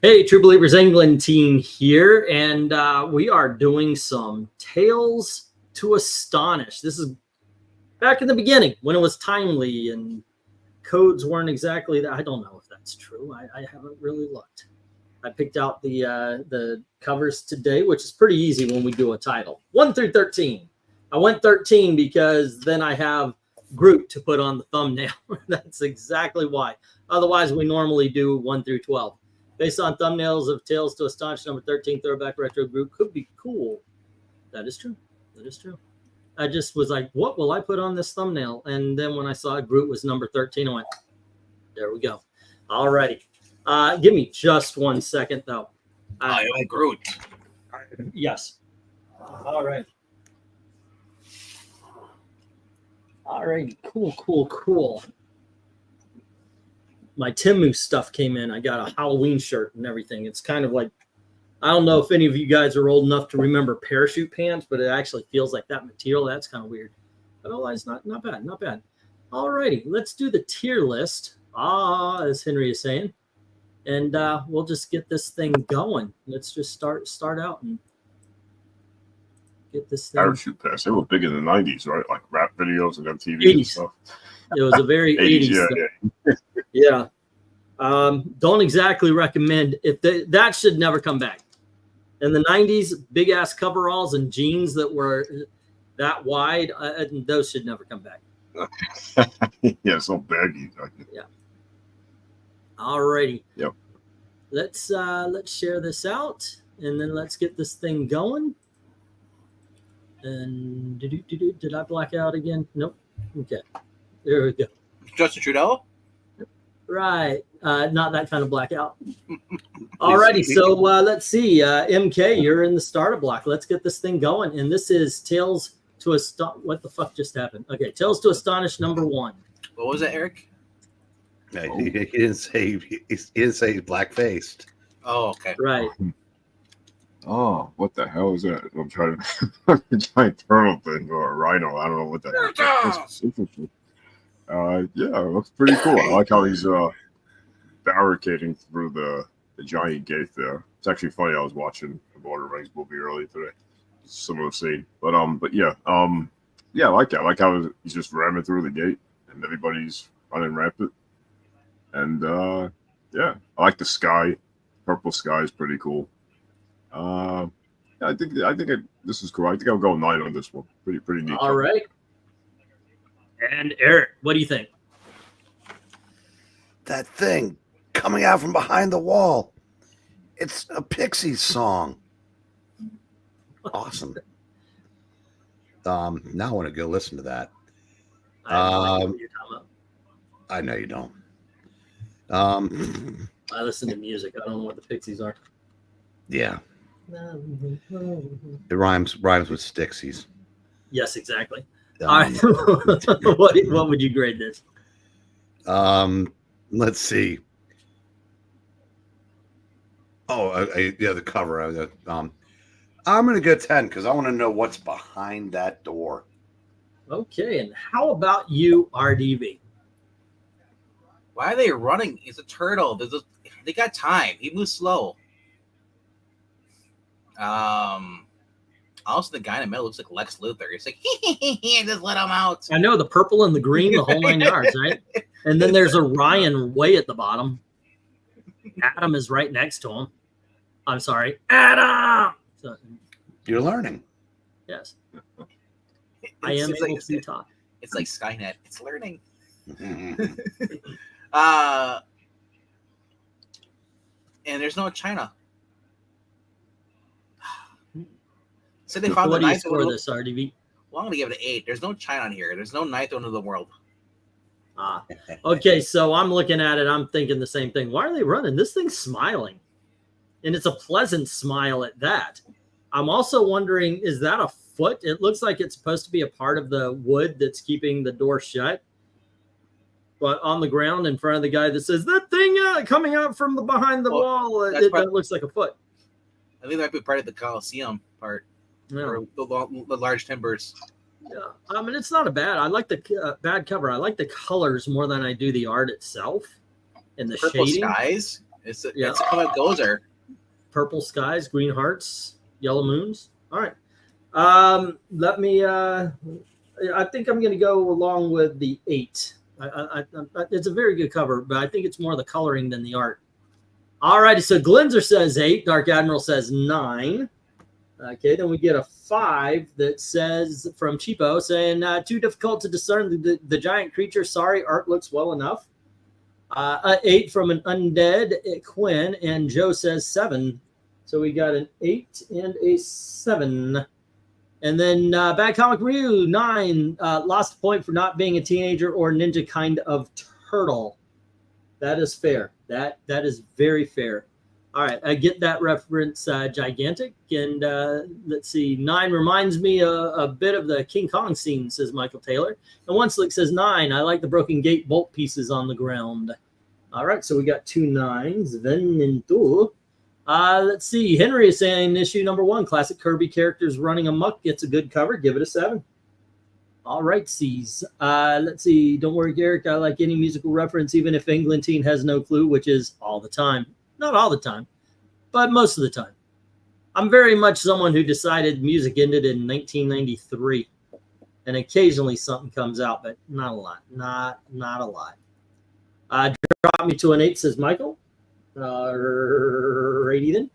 Hey, True Believers England team here, and we are doing some Tales to Astonish. This is back in the beginning when it was timely and codes weren't exactly that. I don't know if that's true. I haven't really looked. I picked out the covers today, which is pretty easy when we do a title. 1 through 13. I went 13 because then I have Groot to put on the thumbnail. That's exactly why. Otherwise, we normally do 1 through 12. Based on thumbnails of Tales to Astonish number 13, Throwback Retro Group could be cool. That is true. That is true. I just was like, what will I put on this thumbnail? And then when I saw Groot was number 13, I went, there we go. All righty. Give me just 1 second, though. I own Groot. Yes. All right. All right. Cool. My Timu stuff came in. I got a Halloween shirt and everything. It's kind of like, I don't know if any of you guys are old enough to remember parachute pants, but it actually feels like that material. That's kind of weird. But otherwise, not bad. All righty, let's do the tier list. As Henry is saying. And we'll just get this thing going. Let's just start out and get this thing. Parachute pants. They were big in the 90s, right? Like rap videos and MTV 80s. and stuff. It was a very 80s. Yeah. Don't exactly recommend that should never come back. In the 90s, big ass coveralls and jeans that were that wide, those should never come back. Yeah, so baggy. Yeah. All righty. Yep. Let's share this out and then let's get this thing going. And did I black out again? Nope. Okay. There we go. Justin Trudeau? Right. Not that kind of blackout. Alrighty. So let's see. MK, you're in the starter block. Let's get this thing going. And this is Tales to Astonish. What the fuck just happened? Okay. Tales to Astonish number 1. What was that, Eric? No, he didn't say black faced. Oh, okay. Right. Oh, what the hell is that? I'm trying to a giant turtle thing or a rhino. I don't know what that is. Interesting. Yeah, it looks pretty cool. I like how he's barricading through the giant gate there. It's actually funny. I was watching the Lord of the Rings movie earlier today. Similar scene, but yeah, I like that. I like how he's just ramming through the gate and everybody's running rampant. And yeah, I like the sky. Purple sky is pretty cool. Yeah, I think this is cool. I think I'll go 9 on this one. Pretty neat. All right. And Eric, what do you think? That thing coming out from behind the wall. It's a Pixies song. Awesome. Now I want to go listen to that. I know you don't. I listen to music. I don't know what the Pixies are. Yeah. It rhymes with Stixies. Yes, exactly. All right. What would you grade this? Let's see. The cover. I'm going to go 10 because I want to know what's behind that door. Okay, and how about you, RDV? Why are they running? He's a turtle. They got time. He moves slow. Also, the guy in the middle looks like Lex Luthor. It's like, just let him out. I know, the purple and the green, the whole 9 yards, right? And then there's a Ryan way at the bottom. Adam is right next to him. I'm sorry, Adam. So, you're learning. Yes. I am able to talk. It's like Skynet. It's learning. And there's no China. So they found what the do you ninth score one. this, RDV? Well, I'm gonna give it an 8. There's no China on here. There's no ninth one of the world. Okay, so I'm looking at it. I'm thinking the same thing. Why are they running? This thing's smiling, and it's a pleasant smile at that. I'm also wondering, is that a foot? It looks like it's supposed to be a part of the wood that's keeping the door shut. But on the ground in front of the guy that says, that thing coming out from behind the wall, that looks like a foot. I think that might be part of the Coliseum part. Yeah. Or the large timbers. Yeah, I mean, it's not a bad. I like the bad cover. I like the colors more than I do the art itself and the Purple shading. skies. It's how it goes there. Purple skies, green hearts, yellow moons. All right. Let me. I think I'm going to go along with the 8. It's a very good cover, but I think it's more the coloring than the art. All righty. So Glenzer says 8. Dark Admiral says 9. Okay, then we get a 5 that says from Cheapo saying too difficult to discern the giant creature. Sorry, art looks well enough. 8 from an undead Quinn, and Joe says 7. So we got an 8 and a 7. And then Bad Comic Ryu 9 lost a point for not being a teenager or ninja kind of turtle. That is fair. That is very fair. All right, I get that reference, gigantic. And let's see, 9 reminds me a bit of the King Kong scene, says Michael Taylor. And One Slick says 9. I like the broken gate bolt pieces on the ground. All right, so we got 2 9s. Venentu. Let's see, Henry is saying issue number 1, classic Kirby characters running amok, gets a good cover. Give it a 7. All right, C's. Let's see, don't worry, Garrick. I like any musical reference, even if Englentine has no clue, which is all the time. Not all the time, but most of the time. I'm very much someone who decided music ended in 1993, and occasionally something comes out, but not a lot. Not a lot. Drop me to an 8, says Michael. Righty then.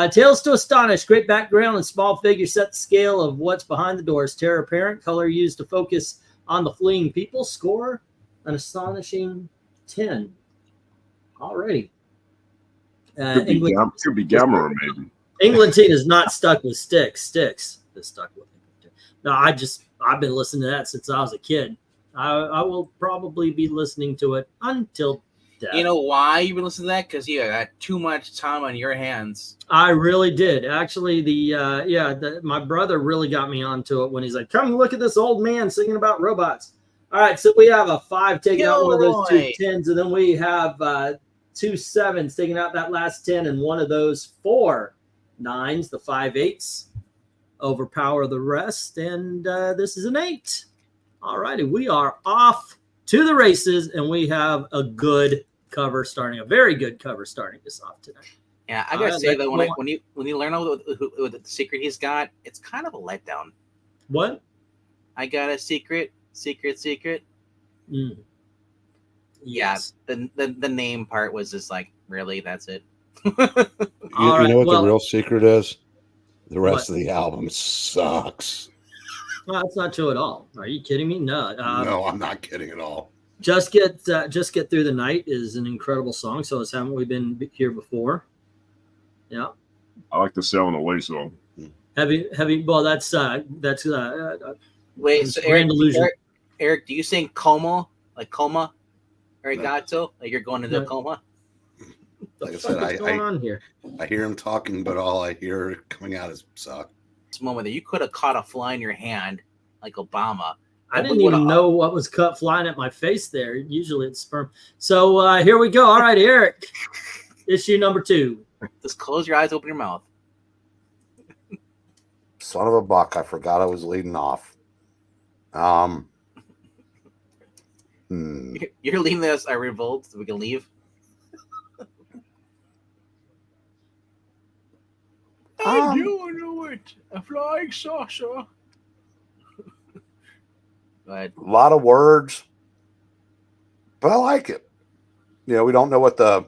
Tales to Astonish. Great background and small figure set the scale of what's behind the doors. Terror apparent. Color used to focus on the fleeing people. Score an astonishing 10. Alrighty. Could be Gamera, maybe. Englentine is not stuck with Sticks. Sticks is stuck with it. No, I've been listening to that since I was a kid. I will probably be listening to it until death. You know why you've been listening to that? Because you got too much time on your hands. I really did. Actually, my brother really got me onto it when he's like, come look at this old man singing about robots. All right, so we have a 5 taking out one of those 2 10s, and then we have 2 7s taking out that last 10, and one of those 4 9s, the 5 8s, overpower the rest, and this is an 8. All righty, we are off to the races, and we have a good cover starting, a very good cover starting us off today. Yeah, I gotta say though, when you learn all the secret he's got, it's kind of a letdown. What? I got a secret. Mm. Yes. Yeah, the name part was just like, really, that's it. You know what the real secret is? The rest of the album sucks. Well, that's not true at all. Are you kidding me? No. No, I'm not kidding at all. Just Get Through the Night is an incredible song. So haven't we been here before? Yeah. I like the Sailing Away song. Heavy. Well, that's wait. So Eric, do you sing coma like coma? Arigato? Like you're going into a coma? Like I said, what's going on here? I hear him talking, but all I hear coming out is suck. This moment that you could have caught a fly in your hand, like Obama. I didn't even know what was flying at my face there. Usually it's sperm. So here we go. All right, Eric. Issue number 2. Just close your eyes, open your mouth. Son of a buck! I forgot I was leading off. You're leaving us. I revolt. So we can leave. I do know it. A flying saucer. A lot of words, but I like it. You know, we don't know what the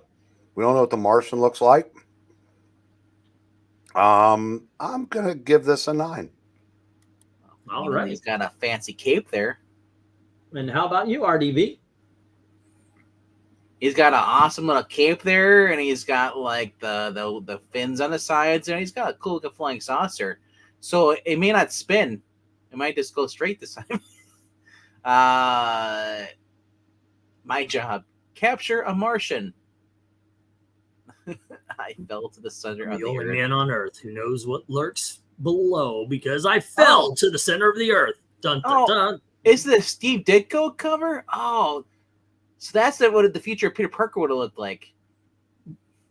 Martian looks like. I'm gonna give this a 9. All right. He's got a fancy cape there. And how about you, RDV? He's got an awesome little cape there, and he's got like the fins on the sides, and he's got a cool looking flying saucer. So it may not spin; it might just go straight this time. My job: capture a Martian. I fell to the center of the only earth. Man on Earth who knows what lurks below, because I fell to the center of the earth. Dun dun dun. Is this Steve Ditko cover? Oh. So that's what the future of Peter Parker would have looked like.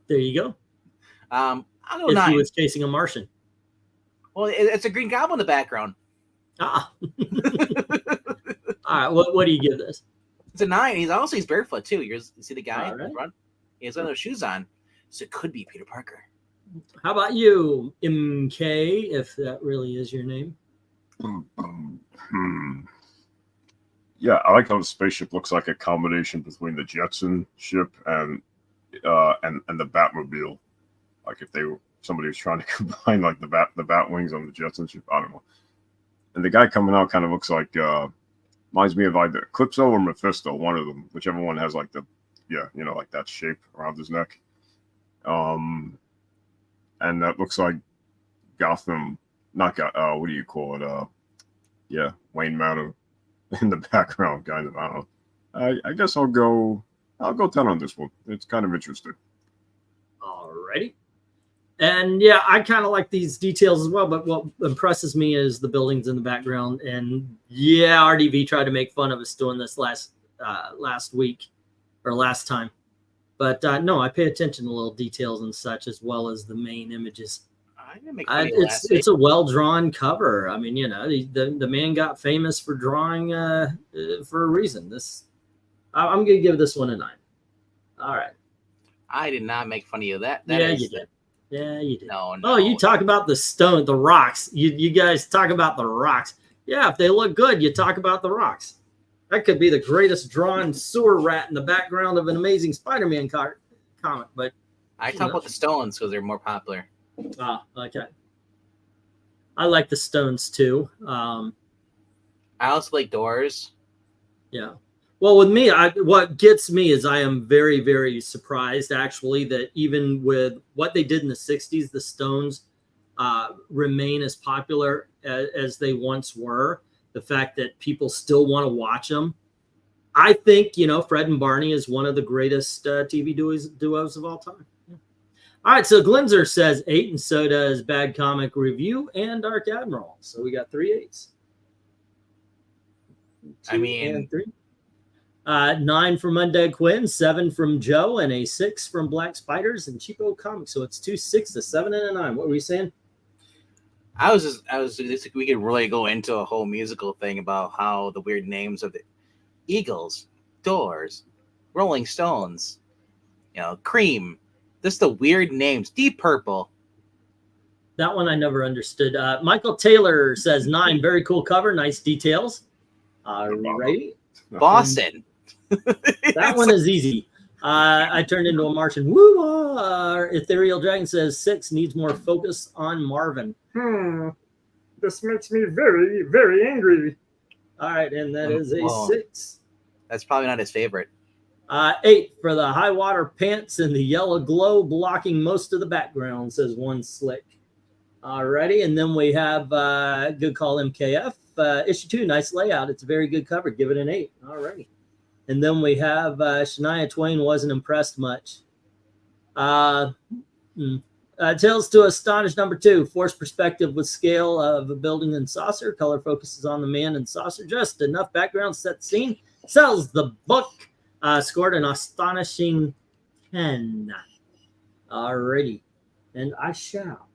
There you go. I'll go if 9. He was chasing a Martian. Well, it's a Green Goblin in the background. All right. What do you give this? It's a 9. He's barefoot too. You see the guy in front? He has one of those shoes on, so it could be Peter Parker. How about you, MK, if that really is your name? Yeah, I like how the spaceship looks like a combination between the Jetson ship and the Batmobile. Like if somebody was trying to combine like the bat wings on the Jetson ship. I don't know. And the guy coming out kind of looks like reminds me of either Eclipso or Mephisto, one of them, whichever one has like like that shape around his neck. And that looks like Gotham, not what do you call it? Wayne Manor in the background, kind of. I don't know. I guess I'll go 10 on this one. It's kind of interesting. Alrighty. And yeah, I kind of like these details as well, but what impresses me is the buildings in the background. And yeah, RDV tried to make fun of us doing this last week or last time. But no, I pay attention to little details and such, as well as the main images. I didn't make fun of you last week. It's a well-drawn cover. I mean, the man got famous for drawing for a reason. I'm going to give this one a 9. All right. I did not make fun of you. You did. Yeah, you did. No. Oh, you talk about the rocks. You guys talk about the rocks. Yeah, if they look good, you talk about the rocks. That could be the greatest drawn sewer rat in the background of an Amazing Spider-Man comic. But I talk about the stones because they're more popular. Okay. I like the stones too. I also like doors. Yeah. Well, with me, what gets me is I am very, very surprised, actually, that even with what they did in the 60s, the Stones remain as popular as they once were. The fact that people still want to watch them. I think, Fred and Barney is one of the greatest TV duos of all time. Yeah. All right, so Glenzer says 8, and so does Bad Comic Review and Dark Admiral. So we got 3 8s. 2 and 3. 9 from Undead Quinn, 7 from Joe, and a 6 from Black Spiders and Cheapo Comics. So it's 2 6s, a 7, and a 9. What were you saying? We could really go into a whole musical thing about how the weird names of the Eagles, Doors, Rolling Stones, Cream, just the weird names. Deep Purple. That one I never understood. Michael Taylor says 9, very cool cover, nice details. Right. Boston. That one is easy. I turned into a Martian. Woo! Ethereal Dragon says 6, needs more focus on Marvin. This makes me very, very angry. All right, and that is a 6. That's probably not his favorite. 8 for the high water pants and the yellow glow blocking most of the background, says One Slick. Alrighty, and then we have good call MKF. Issue 2, nice layout. It's a very good cover. Give it an 8. Alrighty. And then we have Shania Twain wasn't impressed much. Tales to Astonish number 2. Forced perspective with scale of a building and saucer. Color focuses on the man and saucer. Just enough background set scene. Sells the book. Scored an astonishing 10. Alrighty. And I shall.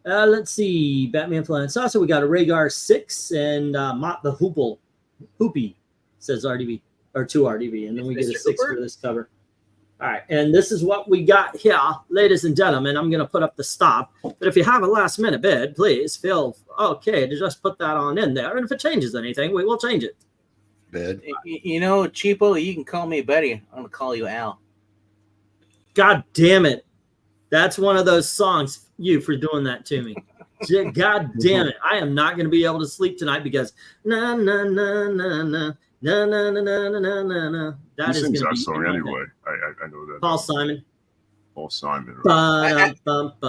Let's see. Batman Flying Saucer. We got a Rhaegar 6 and Mott the Hoopy, says RDV. Or 2 RDV. And then we get a 6 for this cover. All right, and this is what we got here, ladies and gentlemen. I'm going to put up the stop. But if you have a last-minute bid, please feel okay to just put that on in there. And if it changes anything, we will change it. Bid. Cheapo, you can call me Betty. I'm going to call you Al. God damn it. That's one of those songs, you, for doing that to me. God damn it. I am not going to be able to sleep tonight because na, na, na, na, na. No. That is going to be song anyway. I know that. Paul Simon. Right.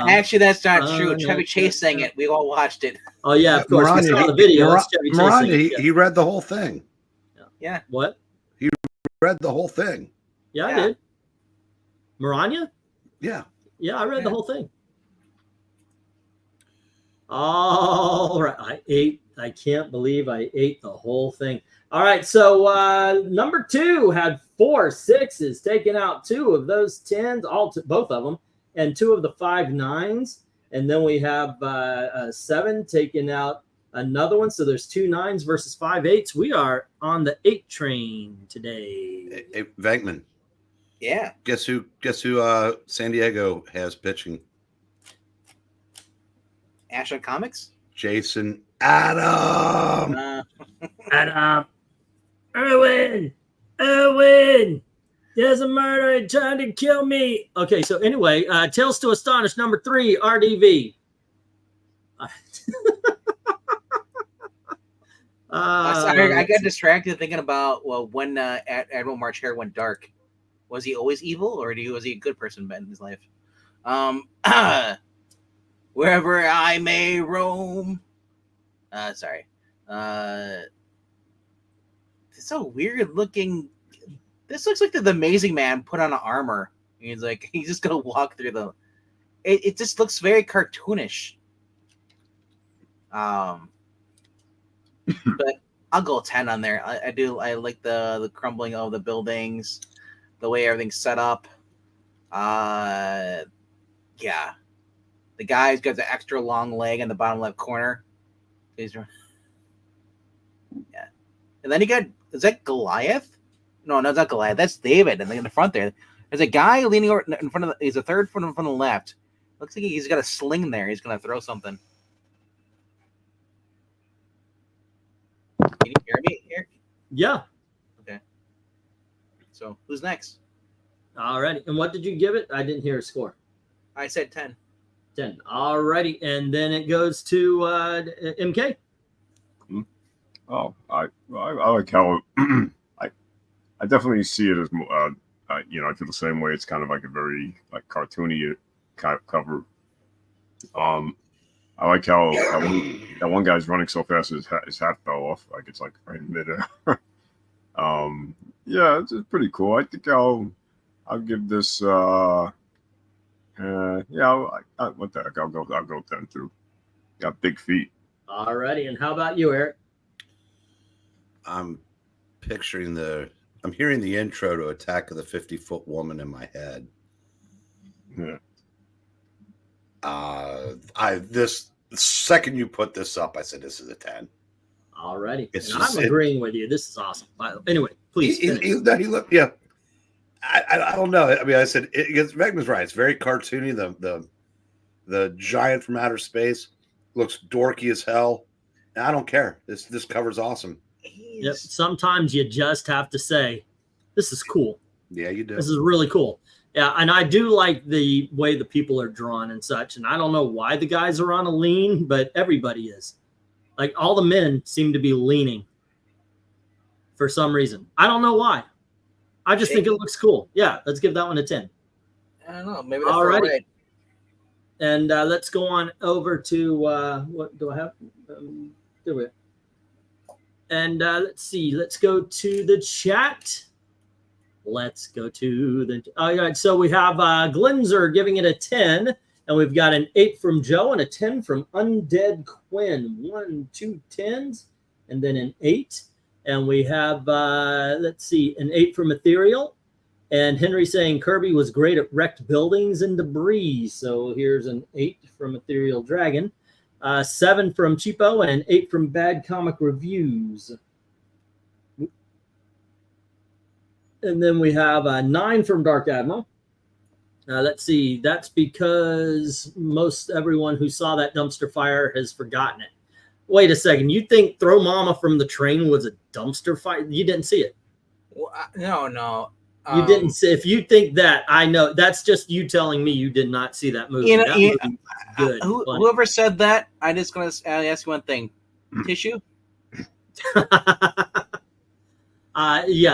Actually, that's not true. Chevy Chase sang it. We all watched it. Oh yeah, of course. We saw the video. Miranda, he read the whole thing. Yeah. What? He read the whole thing. Yeah, I did. Miranda? Yeah. Yeah, I read the whole thing. All right. I can't believe I ate the whole thing. All right, so number 2 had 4 6s, taking out 2 of those 10s, both of them, and 2 of the 5 9s. And then we have 7 taking out another one. So there's 2 9s versus 5 8s. We are on the 8 train today. Hey, Venkman. Yeah. Guess who? San Diego has pitching. Action Comics. Jason Adam. And Erwin, there's a murderer trying to kill me. Okay, so anyway, Tales to Astonish number 3, RDV. Sorry, I got distracted thinking about when Admiral March hair went dark. Was he always evil, or was he a good person in his life? Wherever I may roam. Sorry. It's so weird looking. This looks like the Amazing Man put on an armor. He's just gonna walk through the. It just looks very cartoonish. But I'll go 10 on there. I like the crumbling of the buildings, the way everything's set up. Yeah. The guy's got the extra long leg in the bottom left corner. Yeah. And then is that Goliath? No, it's not Goliath. That's David. And in the front there, there's a guy leaning over in front of he's a third from the left. Looks like he's got a sling there. He's going to throw something. Can you hear me here? Yeah. Okay. So who's next? All righty. And what did you give it? I didn't hear a score. I said 10. 10. All righty. And then it goes to MK. Oh, I like how I definitely see it as I feel the same way. It's kind of like a very like cartoony cover. I like how that one guy's running so fast his hat fell off. Like it's like right in midair. Yeah, it's pretty cool. I think I'll give this. What the heck? I'll go 10 too. Got big feet. All righty. And how about you, Eric? I'm hearing the intro to Attack of the 50-Foot Woman in my head. Yeah. The second you put this up, I said this is a 10. All righty. I'm agreeing with you. This is awesome. Anyway, please. He looked. Yeah. I don't know. I mean, I said Megman's right. It's very cartoony. The giant from outer space looks dorky as hell. And I don't care. This cover's awesome. Yep. Sometimes you just have to say, "This is cool." Yeah, you do. This is really cool. Yeah, and I do like the way the people are drawn and such. And I don't know why the guys are on a lean, but everybody is. Like all the men seem to be leaning for some reason. I don't know why. I just think it looks cool. Yeah, let's give that one a 10. I don't know. Maybe that's all right. Right. And let's go on over to what do I have? Do it. And let's see. Let's go to the chat. All right. So we have Glenzer giving it a 10. And we've got an 8 from Joe and a 10 from Undead Quinn. 1, 2 10s, and then an 8. And we have, an 8 from Ethereal. And Henry saying Kirby was great at wrecked buildings and debris. So here's an 8 from Ethereal Dragon. 7 from Cheapo and an 8 from Bad Comic Reviews. And then we have a 9 from Dark Admiral. Let's see. That's because most everyone who saw that dumpster fire has forgotten it. Wait a second. You think Throw Mama from the Train was a dumpster fire? You didn't see it. Well, no. You didn't see. If you think that, I know that's just you telling me you did not see that movie. That movie was good. Whoever said that, I'm just going to ask you one thing. Tissue? Yeah,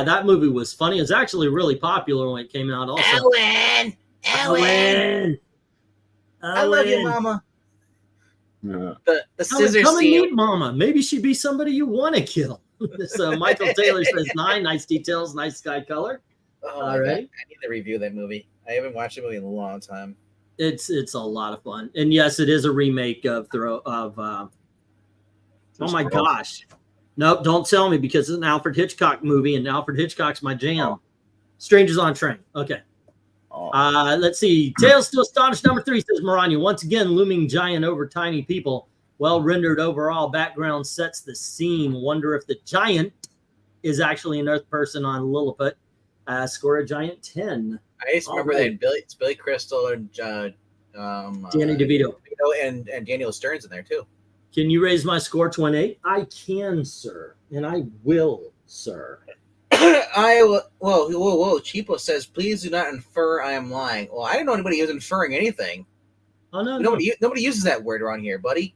that movie was funny. It was actually really popular when it came out. Also, Ellen. I love you, Mama. Yeah. The scissor come and scene. meet Mama. Maybe she'd be somebody you want to kill. So Michael Taylor says 9. Nice details, nice sky color. All right. I need to review that movie. I haven't watched the movie in a long time. It's a lot of fun, and yes, it is a remake of oh my gosh, nope, don't tell me because it's an Alfred Hitchcock movie, and Alfred Hitchcock's my jam. Oh. Strangers on Train. Okay. Oh. Let's see. Tales to Astonish number 3 says Maranya. Once again, looming giant over tiny people. Well rendered overall background sets the scene. Wonder if the giant is actually an Earth person on Lilliput. Score a giant 10. I just remember that it's Billy Crystal and Danny DeVito. and Daniel Stern's in there too. Can you raise my score to an 8? I can, sir, and I will, sir. Whoa. Cheapo says, please do not infer I am lying. Well, I didn't know anybody was inferring anything. Oh, no. Nobody uses that word around here, buddy.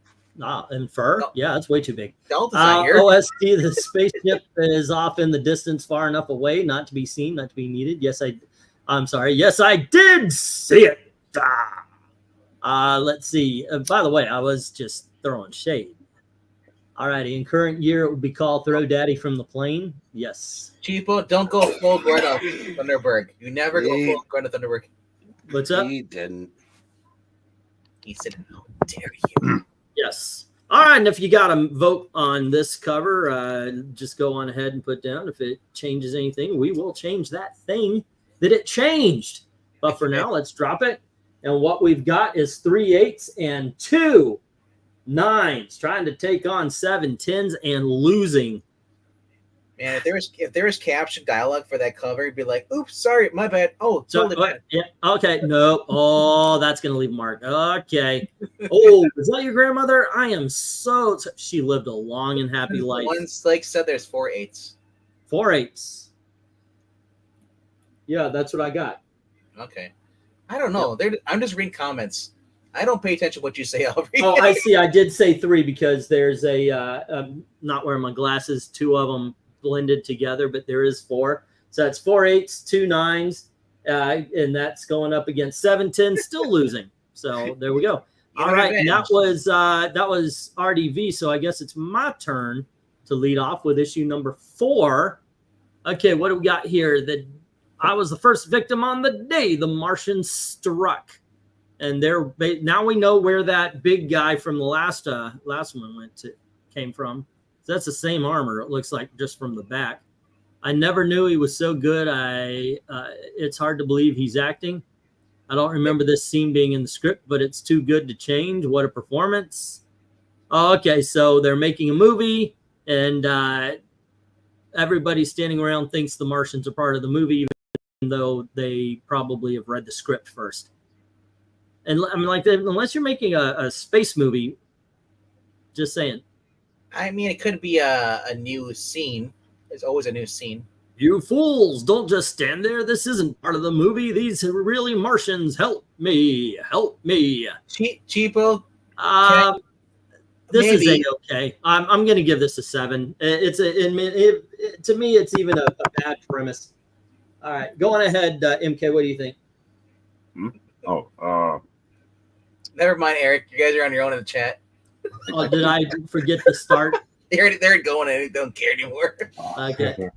Infer? No. Yeah, that's way too big. Delta's not here. OST, the spaceship is off in the distance far enough away, not to be seen, not to be needed. I'm sorry. Yes, I did see it. Let's see. By the way, I was just throwing shade. All righty. In current year, it would be called Throw Daddy from the Plane. Yes. Cheapo, don't go full Greta Thunderberg. You never go full Greta Thunderberg. What's up? He didn't. He said, how dare you? Yes. All right. And if you got a vote on this cover, just go on ahead and put down. If it changes anything, we will change that thing that it changed. But for now, let's drop it. And what we've got is 3 8s and 2 9s, trying to take on 7 10s and losing. Man, if there was caption dialogue for that cover, it'd be like, "Oops, sorry, my bad." Oh, totally bad. Yeah. Okay. No. Oh, that's gonna leave a mark. Okay. Oh, is that your grandmother? I am so. She lived a long and happy life. Once, like said, there's 4 8s. 4 8s. Yeah, that's what I got. Okay. I don't know. I'm just reading comments. I don't pay attention to what you say, Aubrey. Oh, I see. I did say 3 because there's I'm not wearing my glasses. 2 of them blended together, but there is 4. So that's 4 8s, 2 9s, and that's going up against 7 10s, still losing. So there we go. All right, and that was RDV. So I guess it's my turn to lead off with issue number 4. Okay, what do we got here? I was the first victim on the day the Martians struck. And now we know where that big guy from the last one came from. So that's the same armor, it looks like, just from the back. I never knew he was so good. It's hard to believe he's acting. I don't remember this scene being in the script, but it's too good to change. What a performance. Oh, okay, so they're making a movie, and everybody standing around thinks the Martians are part of the movie, even though they probably have read the script first. And I mean, like, unless you're making a space movie, just saying. I mean, it could be a new scene. There's always a new scene. You fools, don't just stand there. This isn't part of the movie. These are really Martians. Help me. Help me. Cheapo? This is A-okay. I'm going to give this a 7. To me, it's even a bad premise. All right. Go on ahead, MK. What do you think? Never mind, Eric. You guys are on your own in the chat. Oh, did I forget to start? They're going and they don't care anymore. Okay.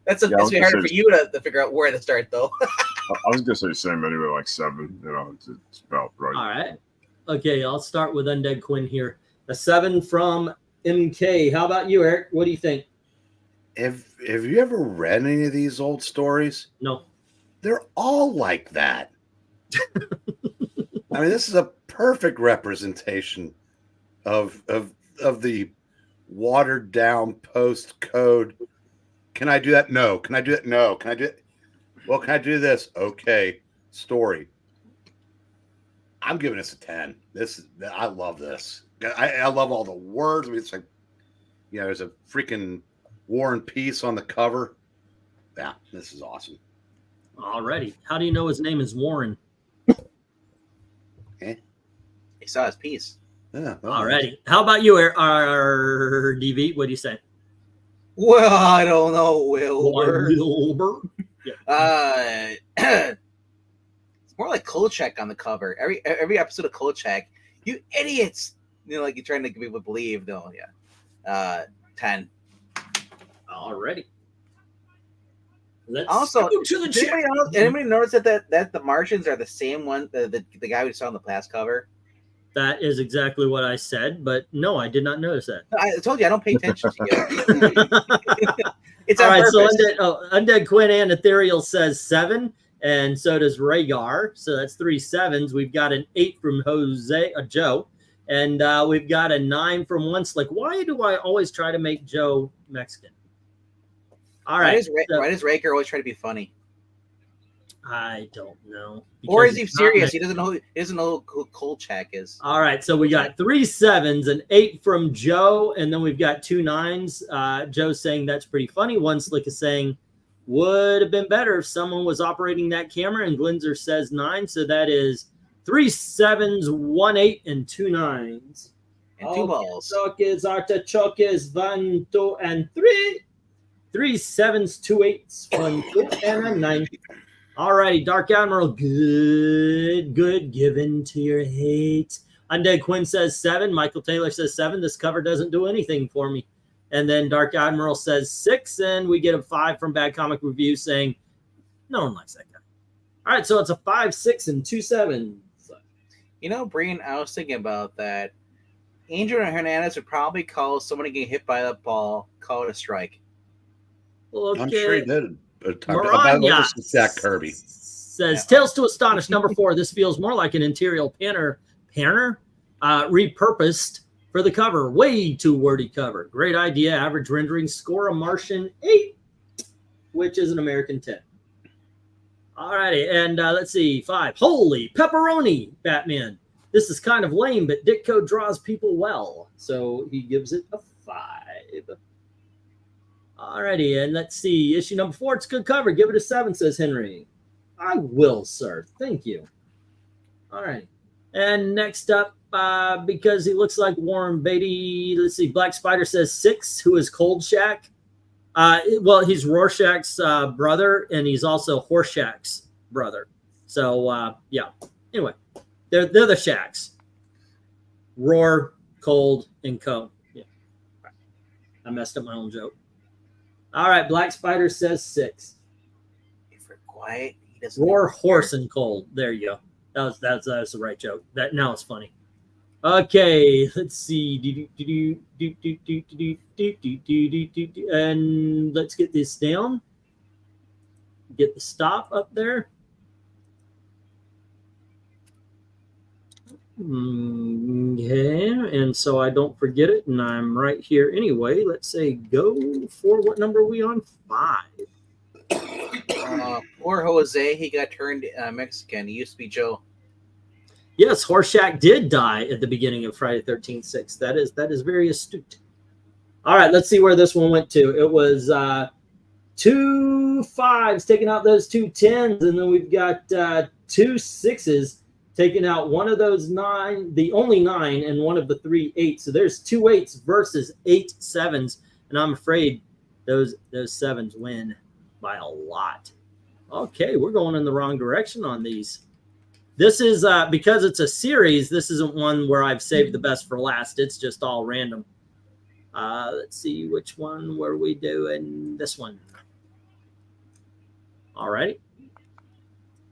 It's hard for you to figure out where to start, though. I was gonna say same anyway, like 7. It's about right. All right. Okay, I'll start with Undead Quinn here. A 7 from MK. How about you, Eric? What do you think? Have you ever read any of these old stories? No. They're all like that. I mean, this is a perfect representation of the watered down post code. Can I do that? No. Can I do it? No. Can I do it? Well, can I do this? Okay. Story. I'm giving this a 10. I love this. I love all the words. I mean, it's like, there's a freaking War and Peace on the cover. Yeah, this is awesome. Alrighty. How do you know his name is Warren? He saw his piece. Yeah. Alrighty. How about you, RDV? What do you say? Well, I don't know, Wilbur. Yeah. It's more like Kolchak on the cover. Every episode of Kolchak, you idiots! Like you're trying to get people to believe. No, yeah. 10. Alrighty. Let's also go to the chat. Anybody notice that the Martians are the same one, the guy we saw on the past cover? That is exactly what I said, but no, I did not notice that. I told you I don't pay attention to you. It's all right. purpose. So Undead Quinn and Ethereal says 7, and so does Rhaegar. So that's 3 7s. We've got an 8 from Joe, and we've got a 9 from One Slick. Why do I always try to make Joe Mexican? All right. Why does Rhaegar always try to be funny? I don't know. Or is Because he it's not serious? mentioned. He doesn't know who Kolchak is. All right, so we got 3 7s, an 8 from Joe, and then we've got 2 9s. Joe's saying that's pretty funny. One Slick is saying would have been better if someone was operating that camera, and Glinzer says 9, so that is 3 7s, 1 8, and 2 9s. And 2 balls. Sockets, artichokes, 1, 2, and 3. 3 7s, 2 8s, 1, 2, and a 9. All righty, Dark Admiral, good, given to your hate. Undead Quinn says 7. Michael Taylor says 7. This cover doesn't do anything for me. And then Dark Admiral says 6, and we get a 5 from Bad Comic Review saying no one likes that guy. All right, so it's a 5 6 and 2 7. You know, Brian, I was thinking about that. Angel and Hernandez would probably call someone getting hit by the ball, call it a strike. Okay. I'm sure he did. Maranya Jack Kirby says Tales to Astonish number 4. This feels more like an interior panner repurposed for the cover. Way too wordy cover. Great idea. Average rendering. Score a Martian 8, which is an American 10. All righty, and let's see. 5. Holy pepperoni, Batman. This is kind of lame, but Ditko draws people well, so he gives it a 5. Alrighty, and let's see. Issue number 4. It's a good cover. Give it a 7, says Henry. I will, sir. Thank you. All right. And next up, because he looks like Warren Beatty, let's see. Black Spider says 6. Who is Cold Shack? Well, he's Rorschach's brother, and he's also Horseshack's brother. So, yeah. Anyway, they're the Shacks. Roar, Cold, and Co. Yeah. I messed up my own joke. All right, Black Spider says 6. If we're quiet, he doesn't. Roar, Horse, and Cold. There you go. That was the right joke. That now it's funny. Okay, let's see. And let's get this down. Get the stop up there. Okay, and so I don't forget it, and I'm right here anyway. Let's say go for what number are we on? 5. Poor Jose, he got turned Mexican. He used to be Joe. Yes, Horseshack did die at the beginning of Friday 13th 6. That is very astute. All right, let's see where this one went to. It was 2 5s, taking out those 2 10s, and then we've got 2 6s, taking out one of those 9, the only 9, and one of the 3 8s. So there's 2 8s versus 8 7s, and I'm afraid those 7s win by a lot. Okay, we're going in the wrong direction on these. This is because it's a series. This isn't one where I've saved the best for last. It's just all random. Let's see which one were we doing. This one. All right.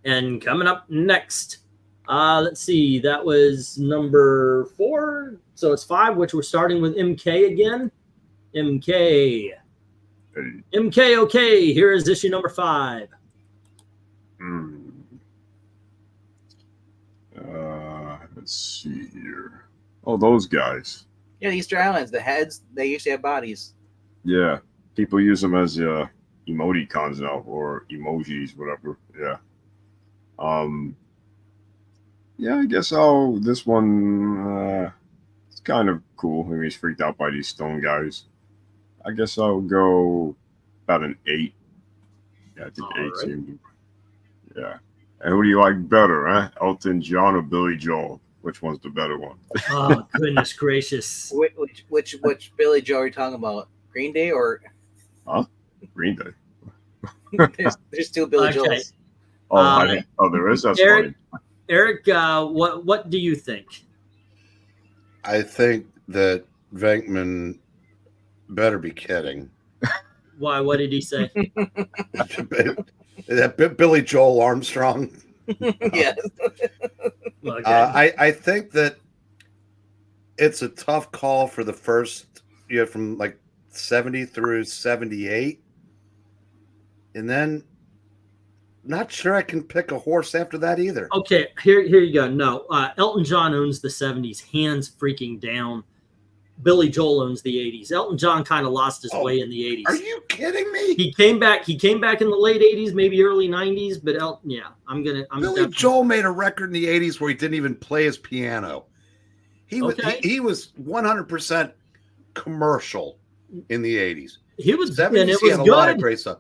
And coming up next, let's see. That was number 4. So it's 5, which we're starting with MK again. MK. Hey. MK. Okay. Here is issue number 5. Let's see here. Oh, those guys. Yeah, the Easter Islands, the heads, they usually have bodies. Yeah, people use them as emoticons now, or emojis, whatever. Yeah. Yeah, I guess this one, it's kind of cool. I mean, he's freaked out by these stone guys. I guess I'll go about an 8. Yeah, I think All 8 right. seems. Yeah. And who do you like better, huh? Elton John or Billy Joel? Which one's the better one? Oh, goodness gracious. Which Billy Joe are you talking about? Green Day or Green Day. there's 2 Billy Okay. Joels. Oh, there is. That's Eric, funny. Eric, what do you think? I think that Venkman better be kidding. Why? What did he say? That Billy Joel Armstrong. Yes. Okay. I think that it's a tough call for the first, from like 70 through 78. And then not sure I can pick a horse after that either. Okay, here you go. No, Elton John owns the 70s, hands freaking down. Billy Joel owns the 80s. Elton John kind of lost his way in the 80s. Are you kidding me? He came back in the late 80s, maybe early 90s, but Billy Joel made a record in the 80s where he didn't even play his piano. He was 100% commercial in the 80s. He was 70s, and it he was had good. a lot of great stuff.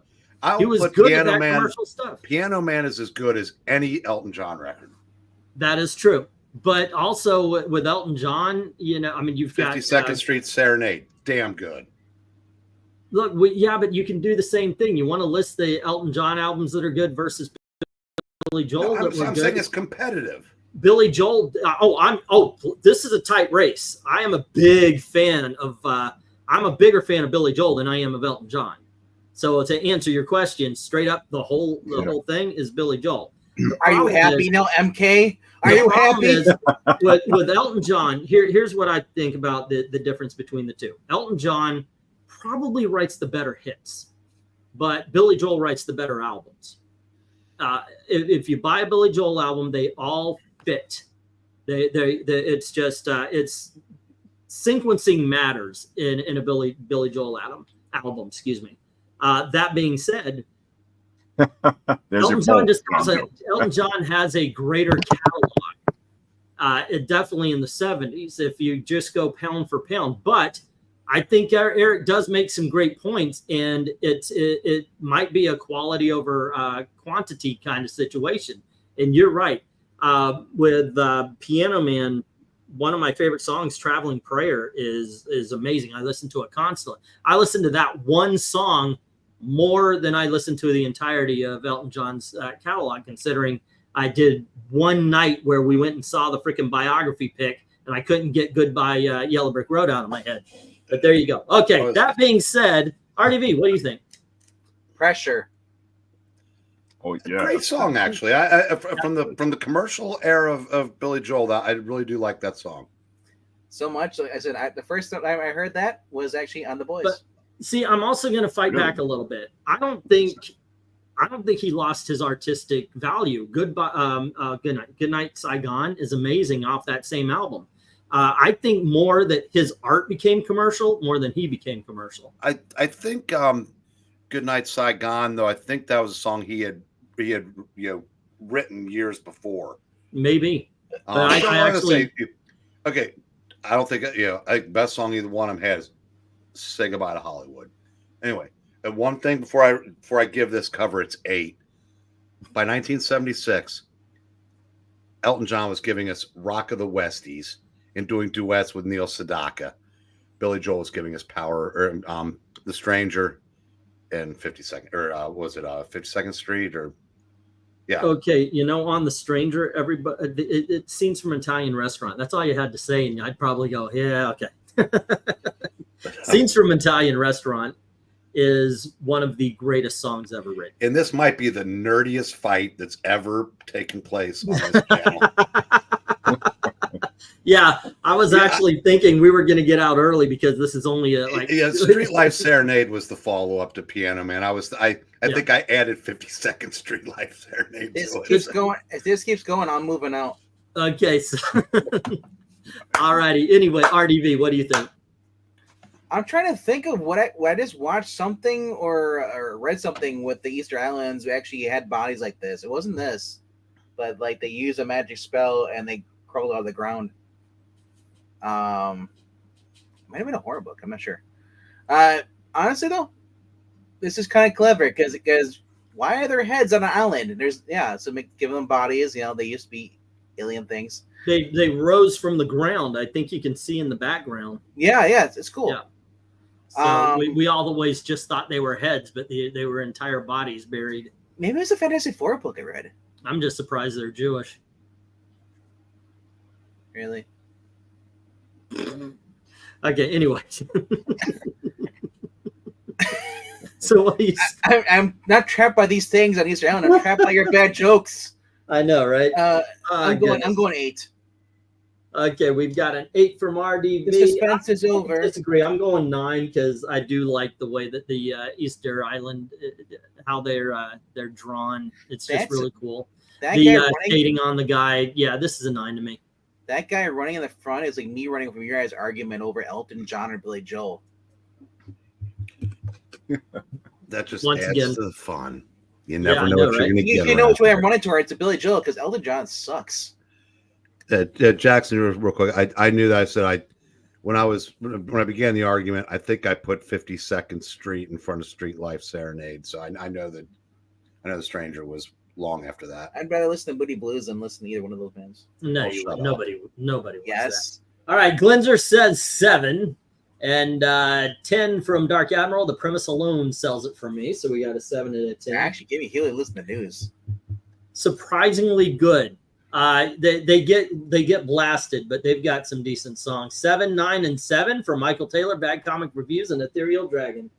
He was good at that commercial stuff. Piano Man is as good as any Elton John record. That is true. But also with Elton John, you've got 52nd Street Serenade, damn good. Look, but you can do the same thing. You want to list the Elton John albums that are good versus Billy Joel. I'm saying it's competitive. Billy Joel. This is a tight race. I am a big fan of. I'm a bigger fan of Billy Joel than I am of Elton John. So to answer your question, straight up, the whole thing is Billy Joel. Are you happy now, MK? Are you happy? With Elton John, here's what I think about the difference between the two. Elton John probably writes the better hits, but Billy Joel writes the better albums. If you buy a Billy Joel album, they all fit. It's just it's sequencing matters in a Billy Joel album. Excuse me. That being said, Elton John has a greater catalog. It definitely in the 70s, if you just go pound for pound. But I think Eric does make some great points, and it might be a quality over quantity kind of situation. And you're right. With Piano Man, one of my favorite songs, Traveling Prayer, is amazing. I listen to it constantly. I listen to that one song more than I listened to the entirety of Elton John's catalog, considering I did one night where we went and saw the freaking biography pick, and I couldn't get Goodbye Yellow Brick Road out of my head. But there you go. Okay, that being said, RDV, what do you think? Pressure. Oh yeah, great song actually. I from the commercial era of Billy Joel, I really do like that song. So much. Like I said, the first time I heard that was actually on The Boys. But, see, I'm also going to fight back a little bit. I don't think he lost his artistic value. Good Night Saigon is amazing off that same album. I think more that his art became commercial more than he became commercial. I think Good Night Saigon, though, I think that was a song he had written years before. Maybe. I actually okay. I don't think the best song either one of them had is Say Goodbye to Hollywood. Anyway, and one thing before I give this cover, it's 8. By 1976, Elton John was giving us Rock of the Westies and doing duets with Neil Sedaka. Billy Joel was giving us Power or The Stranger and 52nd or was it 52nd Street or yeah. Okay, on The Stranger, everybody it's scenes from an Italian restaurant. That's all you had to say, and I'd probably go, yeah, okay. Scenes from an Italian Restaurant is one of the greatest songs ever written. And this might be the nerdiest fight that's ever taken place on this channel. Yeah, I was actually thinking we were going to get out early because this is only Street Life Serenade was the follow-up to Piano Man. I think I added 52nd Street Life Serenade to it. If this keeps going, I'm moving out. Okay, so all righty. Anyway, RDV, what do you think? I'm trying to think of what I just watched something or read something with the Easter Islands who actually had bodies like this. It wasn't this, but like they used a magic spell and they crawled out of the ground. Might have been a horror book. I'm not sure. Honestly though, this is kind of clever because why are there heads on an island? So give them bodies. They used to be alien things. They rose from the ground. I think you can see in the background. Yeah, it's cool. Yeah. So we always just thought they were heads, but they were entire bodies buried. Maybe it's a Fantastic Four book I read. I'm just surprised they're Jewish. Really? Okay, anyways. So what do you I'm not trapped by these things on Easter Island. I'm trapped by your bad jokes. I know, right? I'm going 8. Okay, we've got an 8 from RDV. The suspense is over. I disagree. I'm going 9 because I do like the way that the Easter Island, how they're drawn. It's just really cool. The skating on the guy. Yeah, this is a 9 to me. That guy running in the front is like me running from your guys' argument over Elton John or Billy Joel. That just Once adds again. to the fun. You never I know know, what right? you're going to You get. usually know around which way I'm here. running towards to Billy Joel because Elton John sucks. Jackson, real quick. I knew that I said when I began the argument, I think I put 52nd Street in front of Street Life Serenade. So I know the Stranger was long after that. I'd rather listen to Moody Blues than listen to either one of those bands. No, Oh, you shut would. up. Nobody wants that. Yes. All right, Glenzer says 7, and 10 from Dark Admiral. The premise alone sells it for me, so we got a 7 and a 10. Actually, give me Healy. Listen to news. Surprisingly good. They get blasted, but they've got some decent songs. 7, 9, and 7 from Michael Taylor, Bad Comic Reviews, and Ethereal Dragon.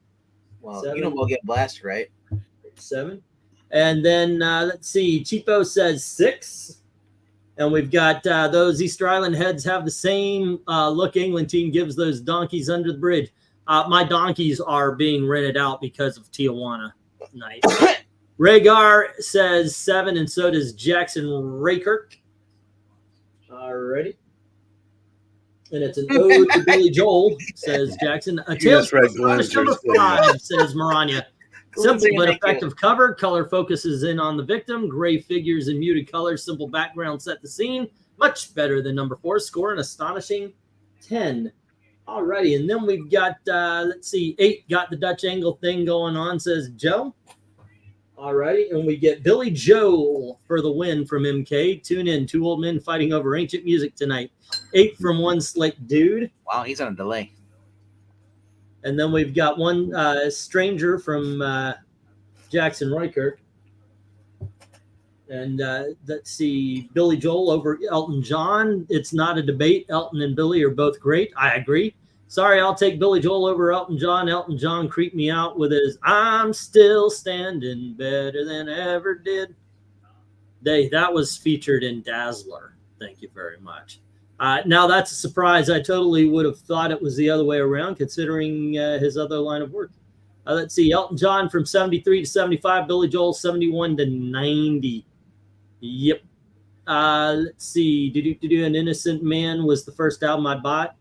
Well, 7. you know we'll get blasted, right? 7. And then let's see, Cheapo says 6. And we've got those Easter Island heads have the same look England team gives those donkeys under the bridge. My donkeys are being rented out because of Tijuana. Nice. Rhaegar says 7, and so does Jackson Raykirk. Alrighty. And it's an ode to Billy Joel, says Jackson. A Tales just read from Astonish number Glenser's 5, says Maranya. Simple but effective cover. Color focuses in on the victim. Gray figures and muted colors. Simple background set the scene. Much better than number 4. Score an astonishing 10. Alrighty, and then we've got, let's see, 8 got the Dutch angle thing going on, says Joe. Alrighty, and we get Billy Joel for the win from MK. Tune in, 2 old men fighting over ancient music tonight. 8 from One Slick Dude. Wow, he's on a delay. And then we've got one stranger from Jackson Roykirk. And let's see, Billy Joel over Elton John. It's not a debate. Elton and Billy are both great. I agree. Sorry, I'll take Billy Joel over Elton John. Elton John creeped me out with his I'm still standing better than ever did. That was featured in Dazzler. Thank you very much. Now, that's a surprise. I totally would have thought it was the other way around, considering his other line of work. Let's see. Elton John from 73 to 75. Billy Joel 71 to 90. Yep. Let's see. An Innocent Man was the first album I bought.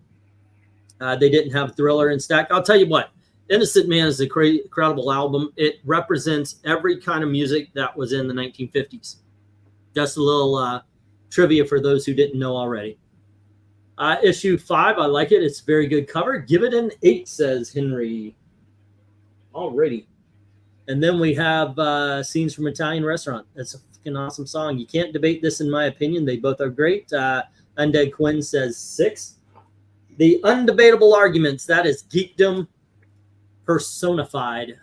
They didn't have Thriller in stack. I'll tell you what. Innocent Man is an incredible album. It represents every kind of music that was in the 1950s. Just a little trivia for those who didn't know already. Issue 5, I like it. It's a very good cover. Give it an 8, says Henry. Alrighty. And then we have Scenes from Italian Restaurant. That's a fucking awesome song. You can't debate this, in my opinion. They both are great. Undead Quinn says 6. The undebatable arguments, that is geekdom personified.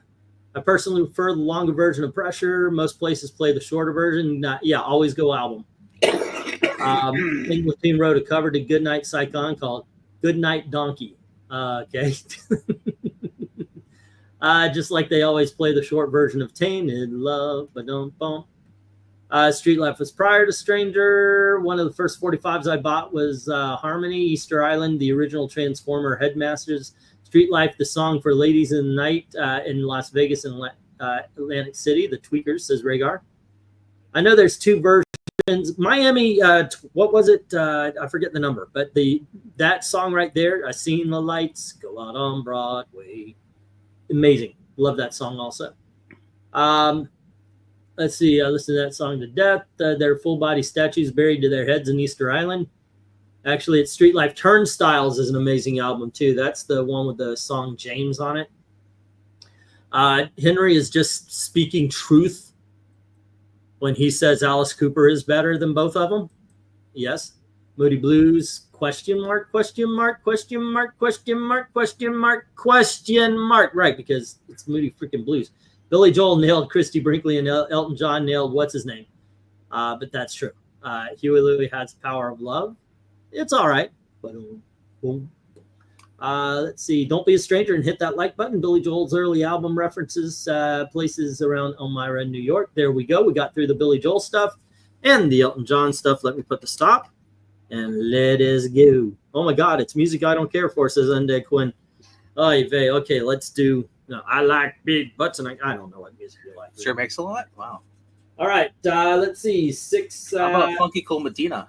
I personally prefer the longer version of Pressure. Most places play the shorter version. Always go album. English team wrote a cover to Goodnight Saigon called Goodnight Donkey. Okay. Just like they always play the short version of Tainted Love, but don't bump. Street Life was prior to Stranger. One of the first 45s I bought was Harmony, Easter Island, the original Transformer Headmasters. Street Life, the song for Ladies in the Night in Las Vegas and Atlantic City, the Tweakers, says Rhaegar. I know there's 2 versions. Miami, what was it? I forget the number, but that song right there, I Seen the Lights Go Out on Broadway. Amazing. Love that song also. Let's see. I listened to that song to death. Their full body statues buried to their heads in Easter Island. Actually, it's Street Life. Turnstiles is an amazing album too. That's the one with the song James on it. Henry is just speaking truth when he says Alice Cooper is better than both of them. Yes. Moody Blues, question mark, question mark, question mark, question mark, question mark, question mark. Right, because it's Moody freaking Blues. Billy Joel nailed Christy Brinkley and Elton John nailed what's his name. But that's true. Huey Lewis has Power of Love. It's all right. But let's see. Don't be a stranger and hit that like button. Billy Joel's early album references places around Elmira, New York. There we go. We got through the Billy Joel stuff and the Elton John stuff. Let me put the stop and let us go. Oh my God, it's music I don't care for, says Undead Quinn. Okay, let's do. No, I like big butts, and I don't know what music you like. Sure makes a lot. Wow. All right, let's see. 6. How about Funky Cold Medina?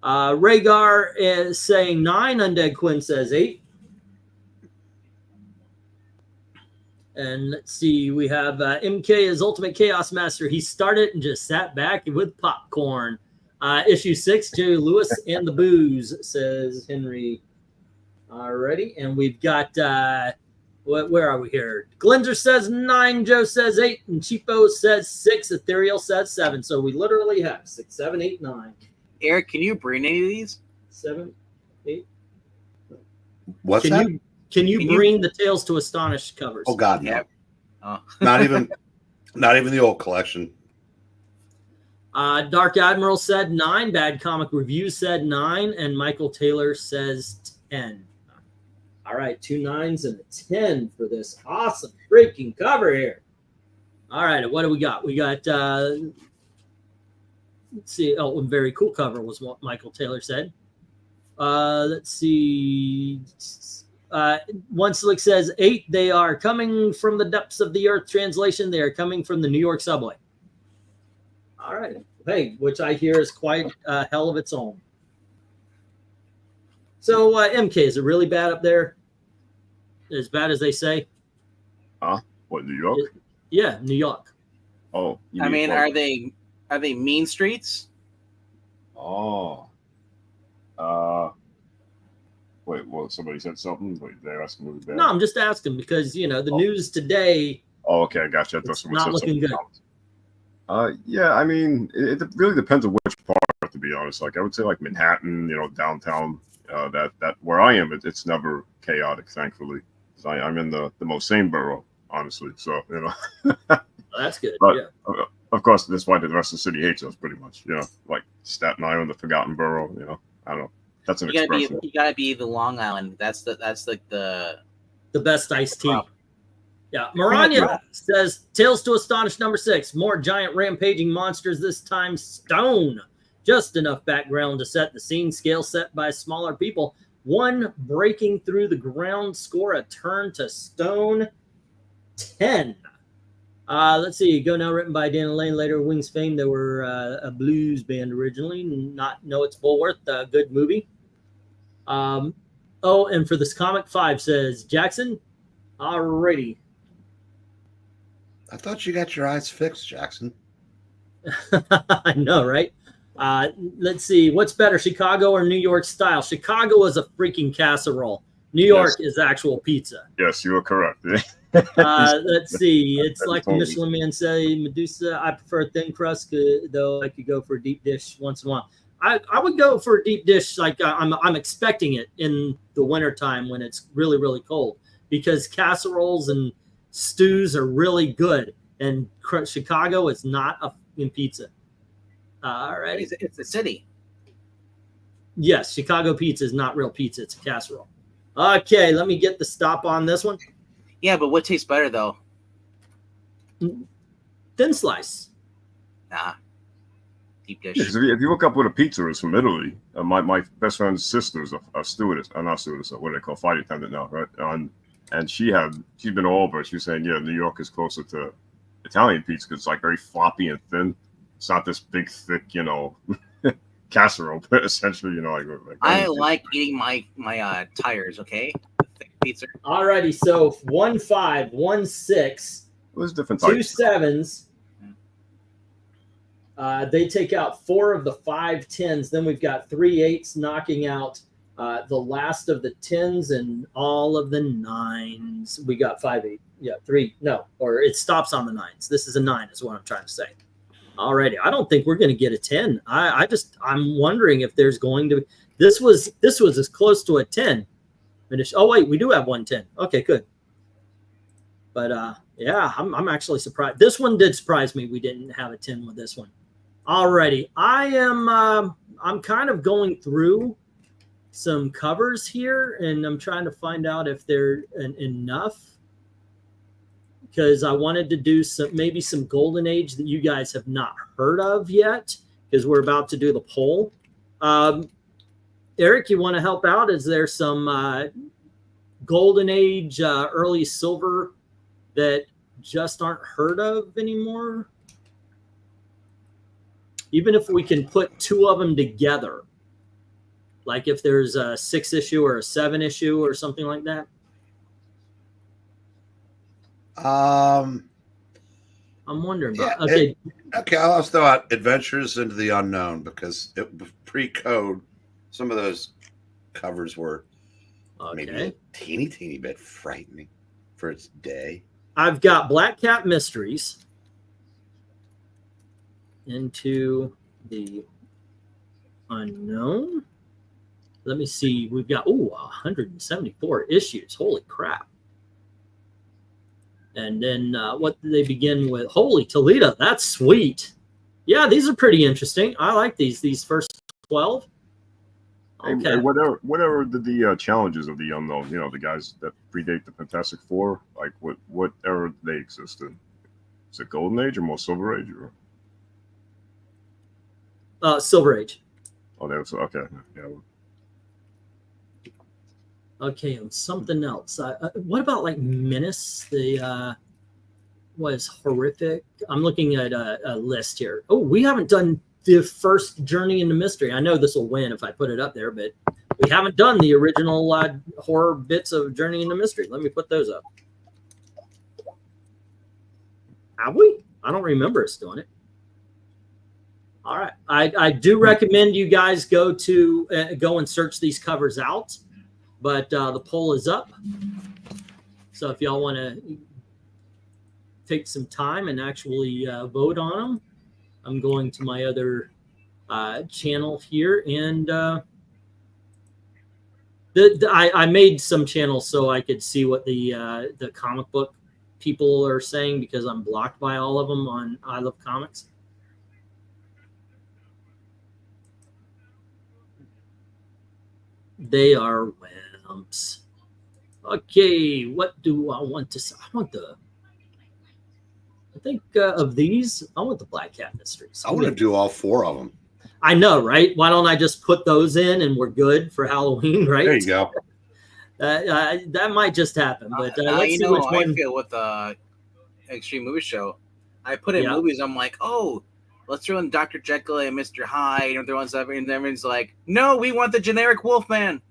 Rhaegar is saying 9. Undead Quinn says 8. And let's see, we have MK as Ultimate Chaos Master. He started and just sat back with popcorn. Issue 6, Jerry Lewis and the Booze, says Henry. Alrighty, and we've got where are we here? Glenzer says 9, Joe says 8, and Cheapo says 6, Ethereal says 7. So we literally have 6, 7, 8, 9. Eric, can you bring any of these? 7, 8. What's that? Can you bring the Tales to Astonish covers? Oh God, Yeah. no. Oh. Not even the old collection. Dark Admiral said 9. Bad Comic Review said 9, and Michael Taylor says 10. All right, 2 9s and a 10 for this awesome freaking cover here. All right, what do we got? We got let's see. Oh, a very cool cover was what Michael Taylor said. Let's see. One Slick says 8. They are coming from the depths of the earth. Translation: they are coming from the New York subway. All right. Hey, which I hear is quite a hell of its own. So, MK, is it really bad up there? As bad as they say? What, New York? Yeah, New York. Oh, you I mean, what? are they mean streets? Oh. Wait, well, somebody said something? Wait, they asked me bad. No, I'm just asking because, the news today. Oh, okay, I got you. I thought It's someone not said looking something. good. Yeah, I mean, it really depends on which part, to be honest. Like, I would say, like, Manhattan, downtown, that where I am, it's never chaotic, thankfully. I'm in the most sane borough, honestly. So, That's good. But, yeah. Of course, that's why the rest of the city hates us, pretty much. Like Staten Island, the forgotten borough. I don't know. That's an expression. You gotta be the Long Island. That's like the best iced tea. Yeah. Maranya says Tales to Astonish number 6. More giant rampaging monsters, this time stone. Just enough background to set the scene. Scale set by smaller people. One breaking through the ground. Score a turn to stone. 10. Let's see. Go Now, written by Dan Lane. Later, Wings fame. They were a blues band originally. Not know its full worth. Good movie. And for this comic, 5 says Jackson. Alrighty. I thought you got your eyes fixed, Jackson. I know, right? Let's see. What's better, Chicago or New York style? Chicago is a freaking casserole. New York is actual pizza. Yes, you are correct. Let's see. It's like the totally. Michelin Man say, Medusa. I prefer thin crust, though I could go for a deep dish once in a while. I would go for a deep dish like I'm expecting it in the wintertime when it's really, really cold, because casseroles and stews are really good, and Chicago is not a pizza. All right. It's a city. Yes, Chicago pizza is not real pizza. It's a casserole. Okay, let me get the stop on this one. Yeah, but what tastes better though? Thin slice. Nah. Deep dish. If you look up what a pizza is from Italy, my best friend's sister's a stewardess, not stewardess, what do they call flight attendant now, right? And she's been all over. She was saying, yeah, New York is closer to Italian pizza because it's like very floppy and thin. It's not this big, thick, casserole, but essentially, like I like eating my tires. Okay, thick pizza. Alrighty, so 1 5, 1 6, it was different 2 types. 7s. They take out 4 of the 5 10s. Then we've got 3 8s knocking out the last of the 10s and all of the 9s. We got 5 8. Yeah, 3. No, or it stops on the 9s. This is a 9, is what I'm trying to say. Alrighty, I don't think we're going to get a 10. I'm wondering if there's going to be. This was as close to a 10. Oh wait, we do have 1 10. Okay, good. But yeah, I'm actually surprised. This one did surprise me. We didn't have a 10 with this one. Alrighty, I'm kind of going through some covers here, and I'm trying to find out if they're enough, because I wanted to do maybe some Golden Age that you guys have not heard of yet, because we're about to do the poll. Eric, you want to help out? Is there some Golden Age, early Silver that just aren't heard of anymore? Even if we can put 2 of them together, Like if there's a 6 issue or a 7 issue or something like that? I'm wondering about. Okay. Okay, I'll throw out Adventures into the Unknown because pre-code, some of those covers were maybe a teeny bit frightening for its day. I've got Black Cat Mysteries into the Unknown. Let me see. We've got 174 issues. Holy crap! And then what do they begin with? Holy Toledo, that's sweet. Yeah, these are pretty interesting. I like these first 12. Okay. Hey, whatever the challenges of the Unknown, the guys that predate the Fantastic Four, like what era do they exist in? Is it Golden Age or more Silver Age? Or? Silver Age. Oh, that was okay. Yeah. Okay, and something else. What about like Menace? The was horrific. I'm looking at a list here. Oh, we haven't done the first Journey into Mystery. I know this will win if I put it up there, but we haven't done the original horror bits of Journey into Mystery. Let me put those up. Have we? I don't remember us doing it. All right. I do recommend you guys go and search these covers out, but the poll is up. So if y'all want to take some time and actually vote on them, I'm going to my other channel here, and I made some channels so I could see what the comic book people are saying because I'm blocked by all of them on I Love Comics. They are wimps. Okay, what do I want to say? I think of these, I want the Black Cat Mysteries. I want to do all 4 of them. I know, right? Why don't I just put those in and we're good for Halloween, right? There you go. That might just happen, but let's see which one. I feel with the Extreme Movie Show. I put in movies. I'm like, let's throw in Dr. Jekyll and Mr. Hyde, and everyone's like, no, we want the generic Wolfman.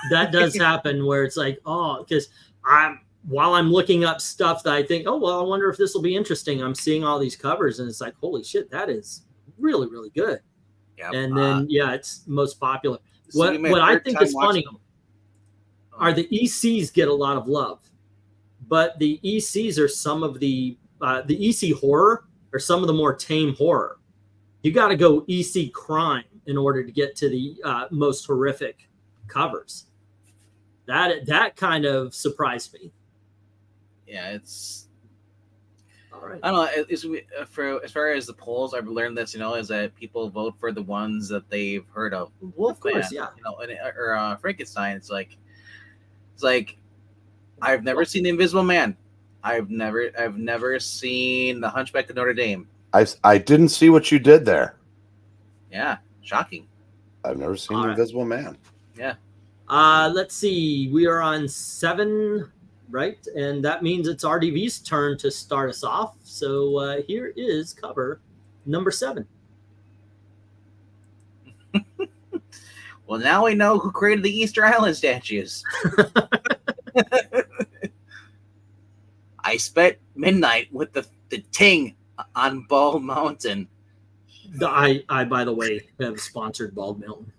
That does happen where it's like, because while I'm looking up stuff that I think, I wonder if this will be interesting. I'm seeing all these covers, and it's like, holy shit, that is really, really good. Yep. And then, it's most popular. What I think is funny are the ECs get a lot of love, but the ECs are some of the EC horror or some of the more tame horror. You got to go EC crime in order to get to the most horrific covers. That kind of surprised me. Yeah, it's all right. I don't know. For as far as the polls, I've learned this. Is that people vote for the ones that they've heard of. Wolfman, of course, yeah. Or Frankenstein. It's like I've never seen The Invisible Man. I've never seen The Hunchback of Notre Dame. I didn't see what you did there. Yeah, shocking. I've never seen The Invisible Man. Yeah. Let's see. We are on 7, right? And that means it's RDV's turn to start us off. So here is cover number 7. Well, now we know who created the Easter Island statues. I spent midnight with the Ting on Bald Mountain. I by the way, have sponsored Bald Mountain.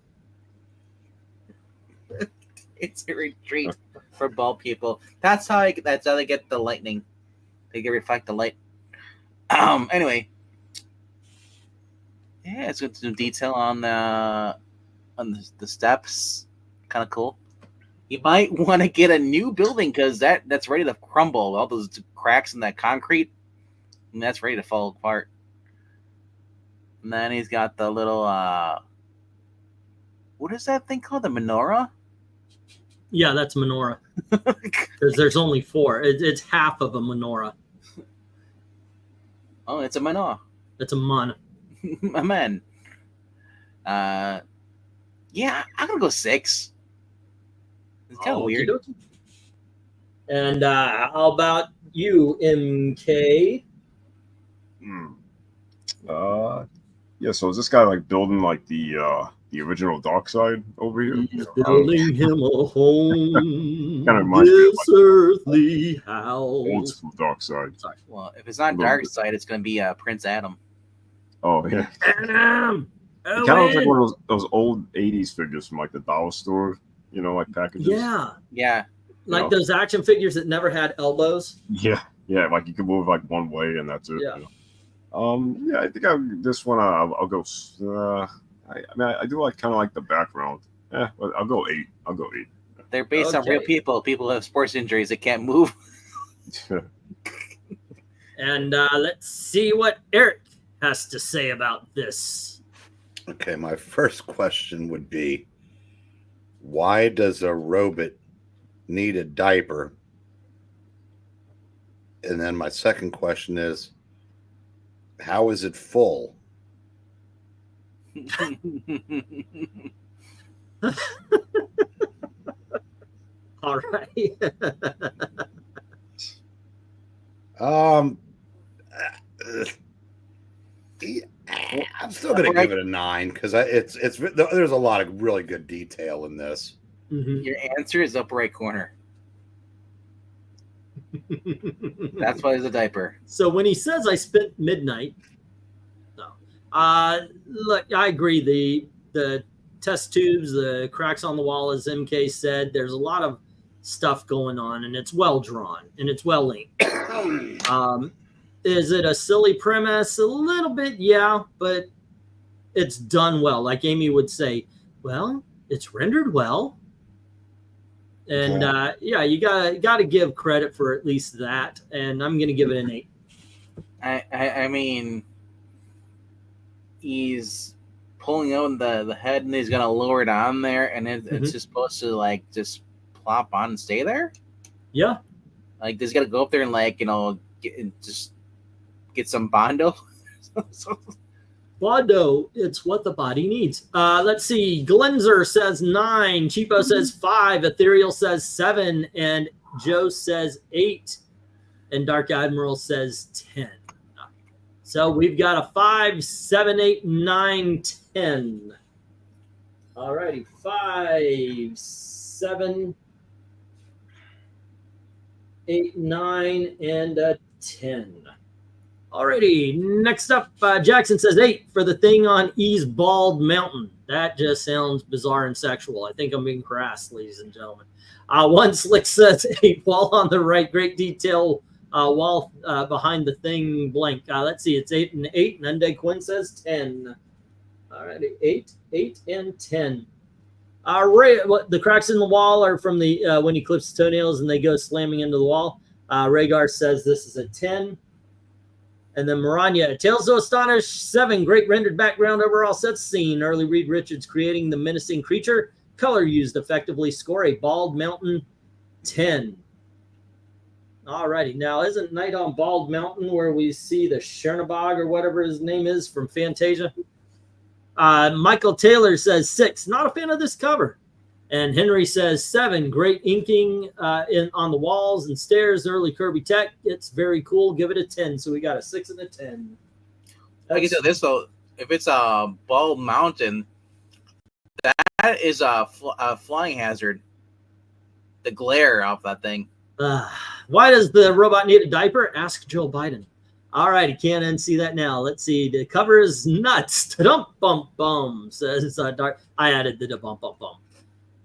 It's a retreat for bald people. That's how they get the lightning. They can reflect the light. Anyway, yeah, it's got some detail on the steps. Kind of cool. You might want to get a new building because that's ready to crumble. All those cracks in that concrete, and that's ready to fall apart. And then he's got the little what is that thing called? The menorah? Yeah, that's menorah. Because there's only 4. It's half of a menorah. Oh, it's a menorah. It's a mon. A man. Yeah, I'm gonna go 6. It's kind of weird. And how about you, MK? Yeah, so is this guy like building like the the original Darkseid over here. He's building him a home. Kinda reminds me of, This earthly old house. school Darkseid. Sorry. Well, if it's not Little bit. Darkseid, it's going to be Prince Adam. Oh yeah, Adam. it kind of looks like one of those old '80s figures from like the dollar store, like packages. Yeah, Yeah. like Yeah. those action figures that never had elbows. Yeah, like you can move like one way and that's it. Yeah. Yeah, I think this one I'll go. I do like kind of like the background. Yeah, well, I'll go 8. They're based on real Okay. people. People who have sports injuries that can't move. And let's see what Eric has to say about this. Okay, my first question would be, why does a robot need a diaper? And then my second question is, how is it full? All right. I'm still gonna give it a 9 because it's there's a lot of really good detail in this. Mhm. Your answer is upper right corner. That's why there's a diaper. So when he says I spent midnight, no. Look, I agree. The test tubes, the cracks on the wall, as MK said, there's a lot of stuff going on, and it's well drawn and it's well linked. Is it a silly premise? A little bit, yeah, but it's done well. Like Amy would say, well, it's rendered well. And yeah, you gotta give credit for at least that. And I'm gonna give it an 8. I mean, he's pulling out the head and he's gonna lower it on there, and it's just supposed to like just plop on and stay there. Yeah. Like, he's gotta go up there and just get some Bondo. Bondo, it's what the body needs. Let's see. Glenzer says 9. Cheapo says 5. Ethereal says 7. And Joe says 8. And Dark Admiral says 10. So we've got a 5, 7, 8, 9, 10. All righty. 5, 7, 8, 9, and a 10. Alrighty, next up, Jackson says 8 for the thing on E's Bald Mountain. That just sounds bizarre and sexual. I think I'm being crass, ladies and gentlemen. One Slick says 8, wall on the right, great detail, wall behind the thing blank. Let's see, it's 8 and 8, and Undead Quinn says 10. Alrighty, 8, and 10. The cracks in the wall are from the when he clips his toenails and they go slamming into the wall. Rhaegar says this is a 10. And then Maranya, Tales to Astonish 7, great rendered background overall set scene. Early Reed Richards creating the menacing creature. Color used effectively. Score a Bald Mountain 10. All righty. Now, isn't Night on Bald Mountain where we see the Chernobog or whatever his name is from Fantasia? Michael Taylor says 6. Not a fan of this cover. And Henry says 7. Great inking on the walls and stairs. Early Kirby tech. It's very cool. Give it a 10. So we got a 6 and a 10. Like I said, this though, if it's a Bald Mountain, that is a flying hazard. The glare off that thing. Why does the robot need a diaper? Ask Joe Biden. All right, can't unsee that now. Let's see. The cover is nuts. Dump bump bum says Dark. I added the bump bump bum.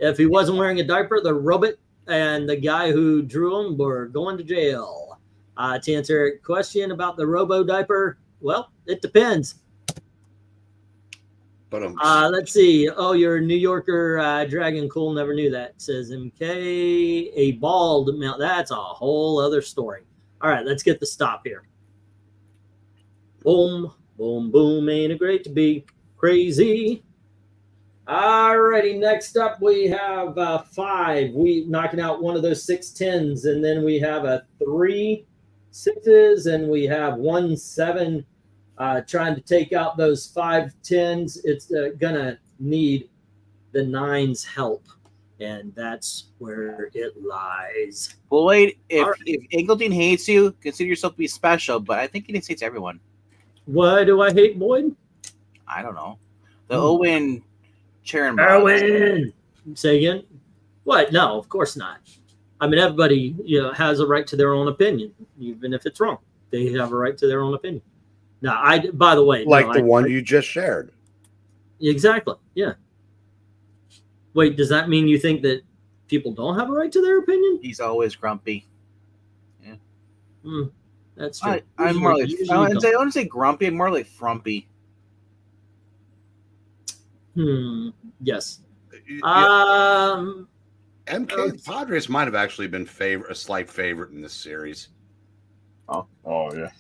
If he wasn't wearing a diaper, the robot and the guy who drew him were going to jail. To answer a question about the robo diaper, well, it depends. But let's see. Oh, you're a New Yorker dragon. Cool. Never knew that. Says MK. A bald mount. That's a whole other story. All right, let's get the stop here. Boom, boom, boom. Ain't it great to be crazy? Alrighty, next up we have 5. We knocking out one of those 6 10s, and then we have a 3 6s, and we have 1 7 trying to take out those 5 10s. It's gonna need the 9's help, and that's where it lies. Boyd, if Ingleton hates you, consider yourself to be special, but I think he hates everyone. Why do I hate Boyd? I don't know. The Owen Sharon Erwin. Say again? What? No, of course not. I mean, everybody has a right to their own opinion, even if it's wrong. They have a right to their own opinion. Now, by the way, Like the one you just shared. Exactly. Yeah. Wait, does that mean you think that people don't have a right to their opinion? He's always grumpy. That's true. I'm more like, I wouldn't say grumpy, I'm more like frumpy. Yes. MK Padres might have actually been a slight favorite in this series. Oh yeah.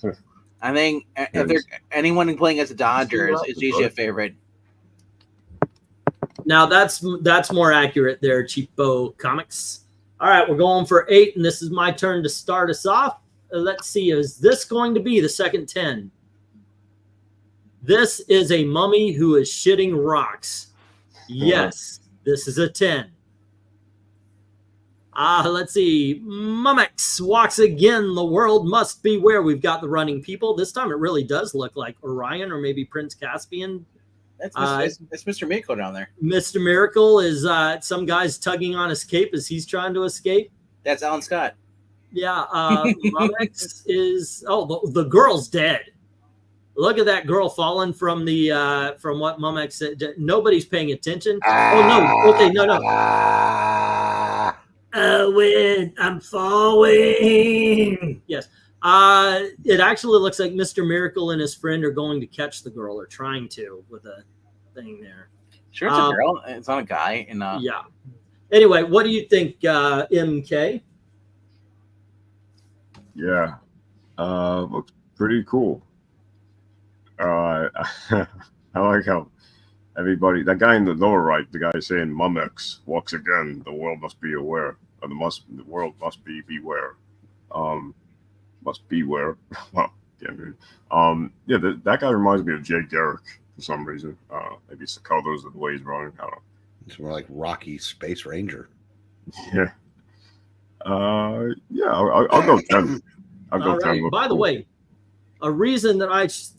I think if there's anyone playing as the Dodgers, it's usually a favorite. Now that's more accurate there, Cheapo Comics. All right, we're going for 8, and this is my turn to start us off. Let's see, is this going to be the second 10? This is a mummy who is shitting rocks. Yes, this is a 10. Let's see. Mummex walks again. The world must beware. We've got the running people. This time it really does look like Orion or maybe Prince Caspian. That's Mr. Miracle down there. Mr. Miracle is some guy's tugging on his cape as he's trying to escape. That's Alan Scott. Yeah. Mummex is the girl's dead. Look at that girl falling from the from what Mummex said. Nobody's paying attention. Oh no. Okay, no. When I'm falling. Yes. It actually looks like Mr. Miracle and his friend are going to catch the girl, or trying to, with a thing there. Sure, it's a girl. It's not a guy. And yeah. Anyway, what do you think, MK? Yeah. Looks pretty cool. I like how everybody, that guy in the lower right, the guy saying Mummex walks again, the world must be aware. Or the world must be beware. Must beware. Well, yeah, that guy reminds me of Jay Garrick for some reason. Maybe it's the colors of the way he's running. I don't know. It's more like Rocky Space Ranger. Yeah. Yeah, I'll go 10. I'll go 10. By the way, a reason that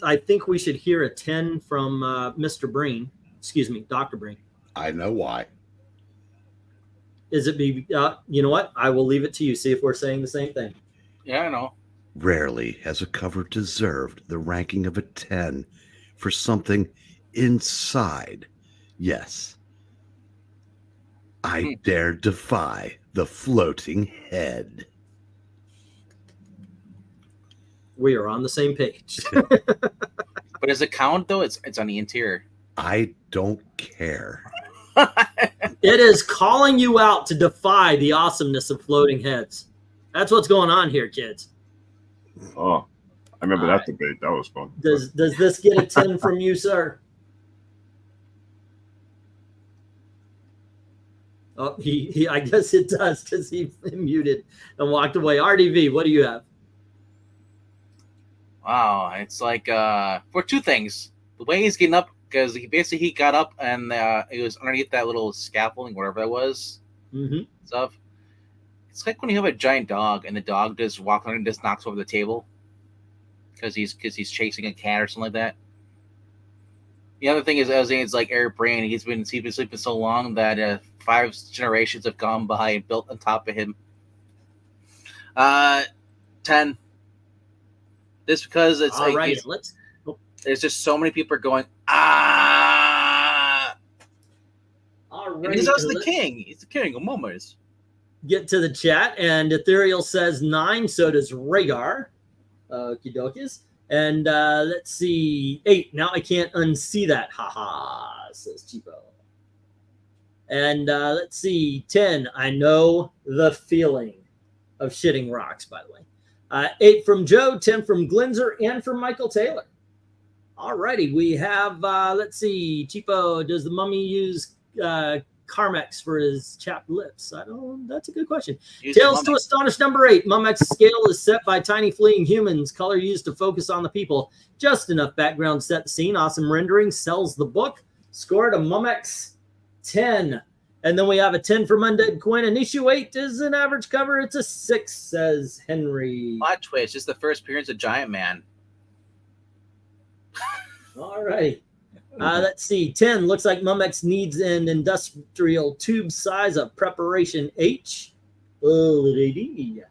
I think we should hear a 10 from Mr. Breen, excuse me, Dr. Breen. I know why. Is it you know what? I will leave it to you. See if we're saying the same thing. Yeah, I know. Rarely has a cover deserved the ranking of a 10 for something inside. Yes. I dare defy the floating head. We are on the same page. But does it count though? It's on the interior. I don't care. It is calling you out to defy the awesomeness of floating heads. That's what's going on here, kids. Oh, I remember that debate. That was fun. Does this get a 10 from you, sir? Oh, he I guess it does, because he muted and walked away. RDV, what do you have? Wow, it's like for two things. The way he's getting up, because he got up and it was underneath that little scaffolding, whatever that was. Stuff. It's like when you have a giant dog and the dog just walks under and just knocks over the table because he's chasing a cat or something like that. The other thing is, I was saying, it's like Eric Brain. He's been sleeping so long that 5 generations have gone by and built on top of him. 10. Just because it's all like right. There's just so many people are going ah. All right. And he's also the king. He's the king of mummers. Get to the chat, and Ethereal says 9. So does Rhaegar. Okie dokies. And let's see, 8. Now I can't unsee that. Haha, says Cheapo. And let's see, 10. I know the feeling of shitting rocks, by the way. 8 from Joe, 10 from Glinzer, and from Michael Taylor. All righty, we have, let's see, Cheapo, does the mummy use Carmex for his chapped lips? That's a good question. Tales to Astonish number 8. Mummex's scale is set by tiny fleeing humans. Color used to focus on the people. Just enough background to set the scene. Awesome rendering. Sells the book. Scored a Mummex 10. And then we have a 10 from Undead Quinn. An issue 8 is an average cover. It's a 6, says Henry. Plot twist. Just the first appearance of Giant Man. All right. Let's see. 10 looks like Mumex needs an industrial tube size of preparation H. Alrighty.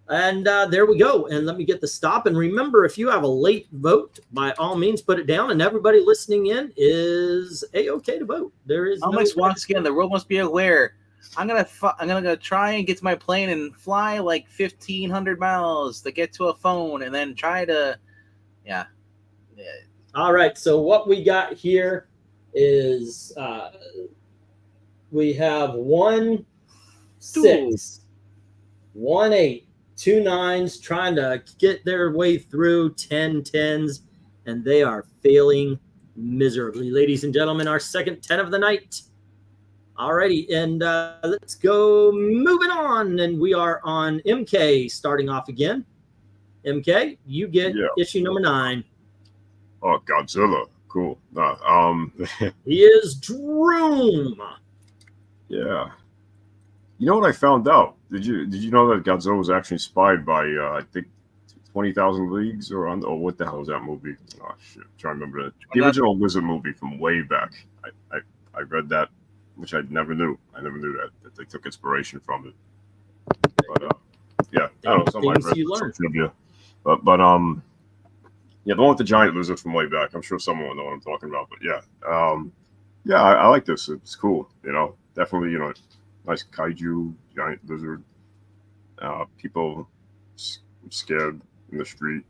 And there we go. And let me get the stop. And remember, if you have a late vote, by all means, put it down. And everybody listening in is A-OK to vote. There is Mumex once again, the world must be aware. I'm gonna try and get to my plane and fly like 1,500 miles to get to a phone, and then try to, yeah. All right. So what we got here is we have 1 6, 1 8, 2 9s trying to get their way through 10 10s, and they are failing miserably. Ladies and gentlemen, our second 10 of the night. Alrighty, and let's go moving on. And we are on MK starting off again. MK, you get issue number 9. Oh, Godzilla. Cool. He is Droom. Yeah. You know what I found out? Did you know that Godzilla was actually inspired by I think 20,000 Leagues or what the hell is that movie? Oh shit, I'm trying to remember the original Lizard movie from way back. I read that, which I never knew. I never knew that they took inspiration from it. But yeah, I don't know. Some trivia. But yeah, the one with the giant lizard from way back. I'm sure someone will know what I'm talking about. But yeah, I like this. It's cool. Definitely, nice kaiju giant lizard. People scared in the street.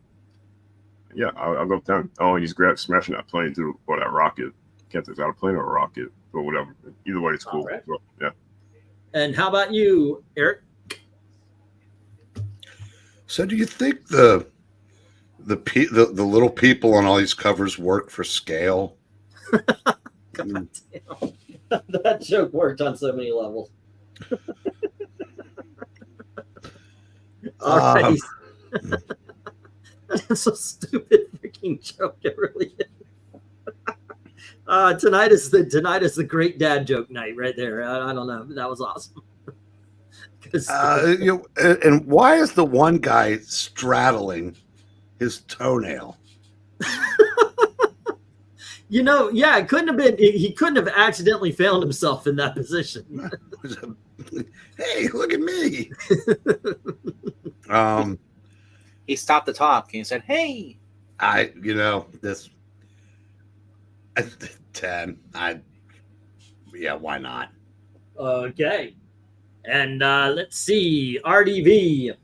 Yeah, I'll go with 10. Oh, he's smashing that plane through that rocket. Can't think, is that a plane or a rocket or whatever. Either way, it's cool. Right. So, yeah. And how about you, Eric? So, do you think the little people on all these covers work for scale? God damn. That joke worked on so many levels. All right. That's a stupid freaking joke. It really is. Tonight is the great dad joke night right there. I don't know. That was awesome. And why is the one guy straddling his toenail? Yeah, it couldn't have been. He couldn't have accidentally found himself in that position. Hey, look at me. He stopped the talk and he said, "Hey." This 10. Why not? Okay. And let's see. RDV.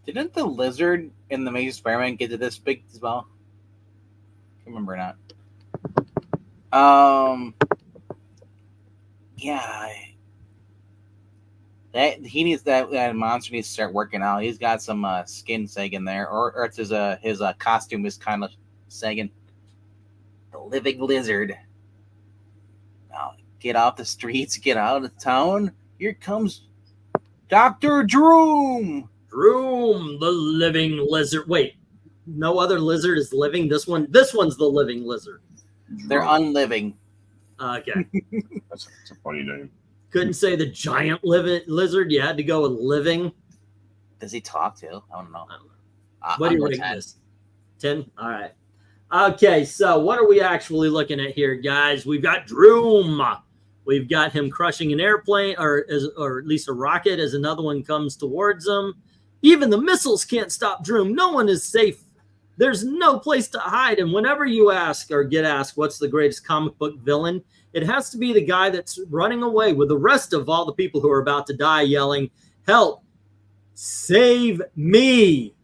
Didn't the lizard in the Amazing Spider-Man get to this big as well? I can't remember or not. Yeah. That monster needs to start working out. He's got some skin sagging there, or it's his costume is kind of sagging. The living lizard. Now get off the streets, get out of town. Here comes Dr. Droom. Droom, the living lizard. Wait, no other lizard is living. This one's the living lizard. They're unliving. Okay. That's a funny name. Couldn't say the giant living lizard. You had to go with living. Does he talk too? I don't know. What do you rate this? 10? All right. Okay, so what are we actually looking at here, guys? We've got Droom. We've got him crushing an airplane, or at least a rocket, as another one comes towards him. Even the missiles can't stop Droom. No one is safe. There's no place to hide. And whenever you ask or get asked what's the greatest comic book villain, it has to be the guy that's running away with the rest of all the people who are about to die, yelling, "Help! Save me!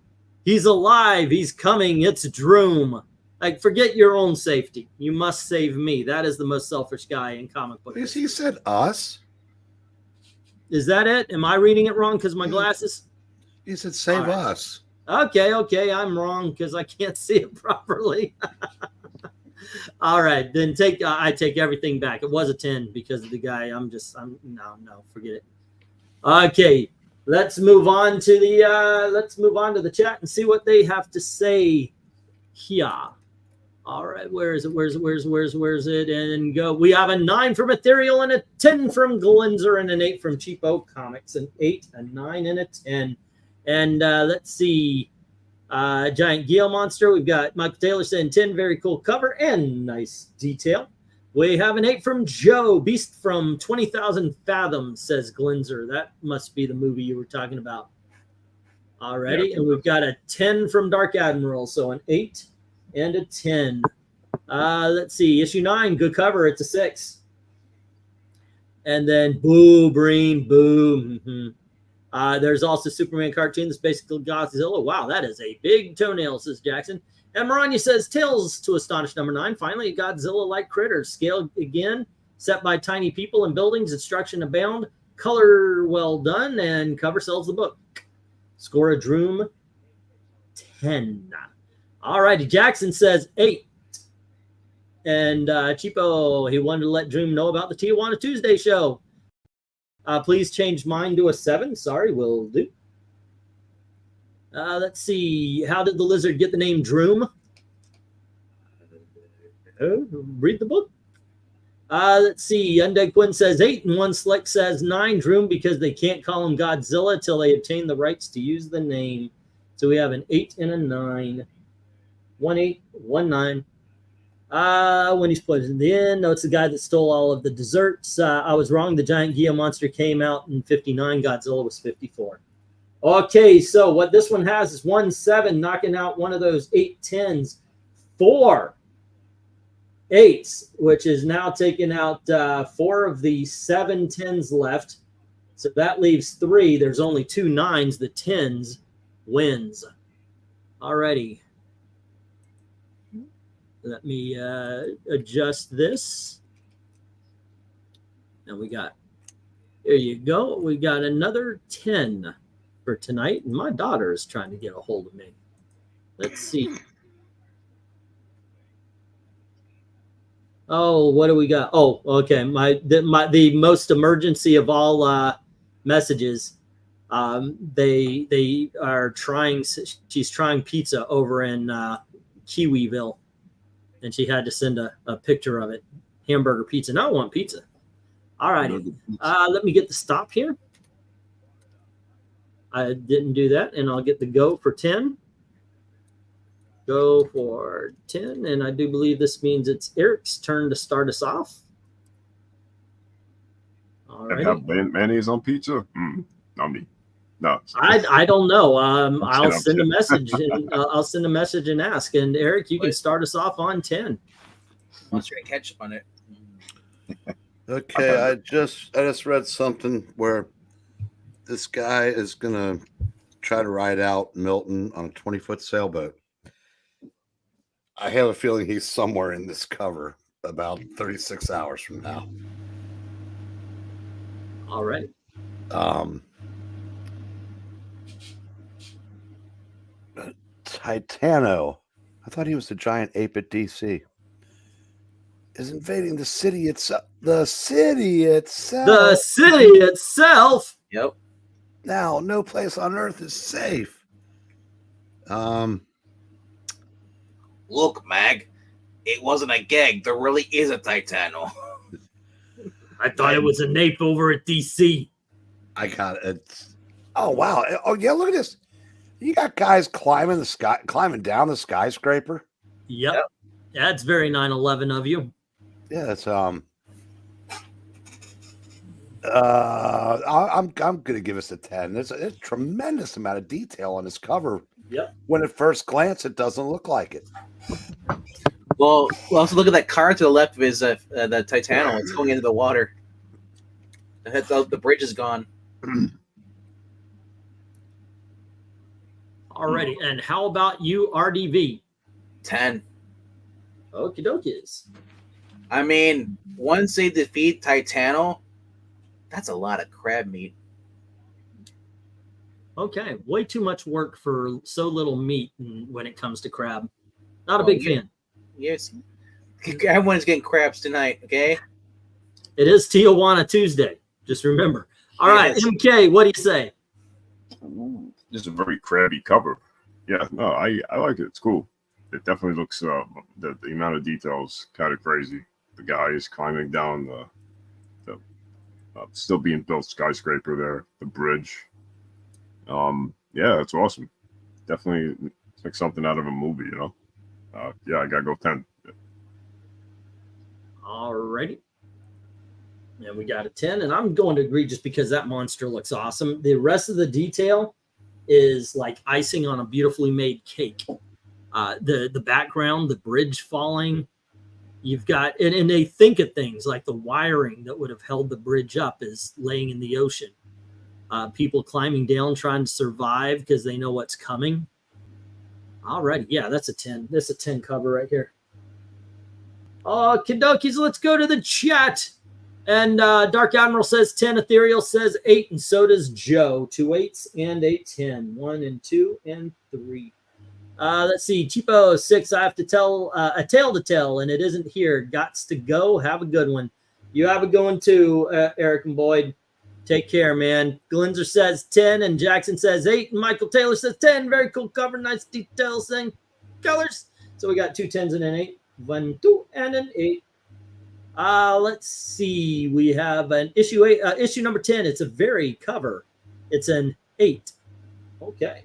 He's alive. He's coming. It's Droom." Like, forget your own safety. You must save me. That is the most selfish guy in comic book. He said us. Is that it? Am I reading it wrong because of my glasses? He said save us. Okay, I'm wrong because I can't see it properly. All right, then I take everything back. It was a 10 because of the guy. No, forget it. Okay, let's move on to the chat and see what they have to say here. All right, where is it? Where's it? And go. We have a 9 from Ethereal and a 10 from Glenzer and an 8 from Cheapo Comics. An 8, a 9, and a 10. And let's see. Giant Gale Monster. We've got Michael Taylor saying 10. Very cool cover and nice detail. We have an 8 from Joe. Beast from 20,000 Fathoms, says Glinzer. That must be the movie you were talking about. Alrighty, Yeah. and we've got a 10 from Dark Admiral, so an 8 and a 10. Let's see, issue 9, good cover, it's a 6. And then Boo, Breen, Boo. There's also Superman cartoon that's basically Godzilla. Wow, that is a big toenail, says Jackson. And Maranya says, Tales to Astonish number 9. Finally, Godzilla-like critters. Scale again, set by tiny people and buildings. Instruction abound. Color well done, and cover sells the book. Score a Droom 10. All righty, Jackson says 8. And Cheapo, he wanted to let Droom know about the Tijuana Tuesday show. Please change mine to a 7. Sorry, will do. Let's see. How did the lizard get the name Droom? Read the book. Let's see. Undead Quinn says 8, and One Slick says 9. Droom because they can't call him Godzilla till they obtain the rights to use the name. So we have an 8 and a 9. 1 8, 1 9. When he's put in the end, no, it's the guy that stole all of the desserts. I was wrong. The giant Geo monster came out in 59. Godzilla was 54. Okay, so what this one has is 1 7, knocking out one of those 8 10s. 4 8s, which is now taking out 4 of the 7 10s left. So that leaves 3. There's only 2 9s. The 10s wins. Alrighty. Let me adjust this. And we got, there you go. We got another 10 for tonight. And my daughter is trying to get a hold of me. Let's see. Oh, what do we got? Oh, okay. The most emergency of all messages. They are trying. She's trying pizza over in Kiwiville, and she had to send a picture of it. Hamburger pizza. Now I want pizza. All righty. Let me get the stop here. I didn't do that, and I'll get the go for 10. Go for 10, and I do believe this means it's Eric's turn to start us off. All right. Have mayonnaise on pizza? Not me. No. I don't know. I'll send a message. I'll send a message and ask. And Eric, you can start us off on 10. Mustard and ketchup on it. Okay, I just read something where this guy is gonna try to ride out Milton on a 20-foot sailboat. I have a feeling he's somewhere in this cover about 36 hours from now. All right. Titano, I thought he was the giant ape at DC, is invading the city itself. The city itself. The city itself. Yep. Now, no place on Earth is safe. Look, Mag, it wasn't a gag. There really is a Titano. I thought it was an ape over at DC. I got it. Oh wow! Oh yeah! Look at this. You got guys climbing down the skyscraper. Yep. That's very 9/11 of you. Yeah, that's I'm gonna give us a 10. There's a tremendous amount of detail on this cover. Yep. When at first glance, it doesn't look like it. Well, also look at that car to the left of his the Titano. It's going into the water. The bridge is gone. Alrighty. And how about you, RDV? 10. Okie dokies. I mean, once they defeat Titano, that's a lot of crab meat. Okay. Way too much work for so little meat when it comes to crab. Not a big fan. Yes. Everyone's getting crabs tonight, okay? It is Tijuana Tuesday. Just remember. All right, MK, what do you say? This is a very crabby cover. Yeah, no, I like it. It's cool. It definitely looks the amount of details kind of crazy. The guy is climbing down the still being built skyscraper there, the bridge. Yeah, it's awesome. Definitely like something out of a movie, you know. Yeah, I gotta go 10. Alrighty. And we got a 10, and I'm going to agree just because that monster looks awesome. The rest of the detail is like icing on a beautifully made cake. The background, the bridge falling, you've got, and they think of things like the wiring that would have held the bridge up is laying in the ocean. People climbing down trying to survive because they know what's coming. Alrighty, yeah, that's a 10. That's a 10 cover right here. Oh, kidokis, let's go to the chat. And Dark Admiral says 10, Ethereal says 8, and so does Joe. 2 8s and a 10. 1 and 2 and 3. Let's see, Cheapo 6, I have to tell a tale to tell, and it isn't here. Gots to go. Have a good one. You have a good one too, Eric and Boyd. Take care, man. Glenzer says 10, and Jackson says 8, and Michael Taylor says 10. Very cool cover, nice details and colors. So we got 2 10s and an 8. 1, 2, and an 8. Let's see. We have an issue 8, issue number 10. It's a very cover. It's an 8. Okay.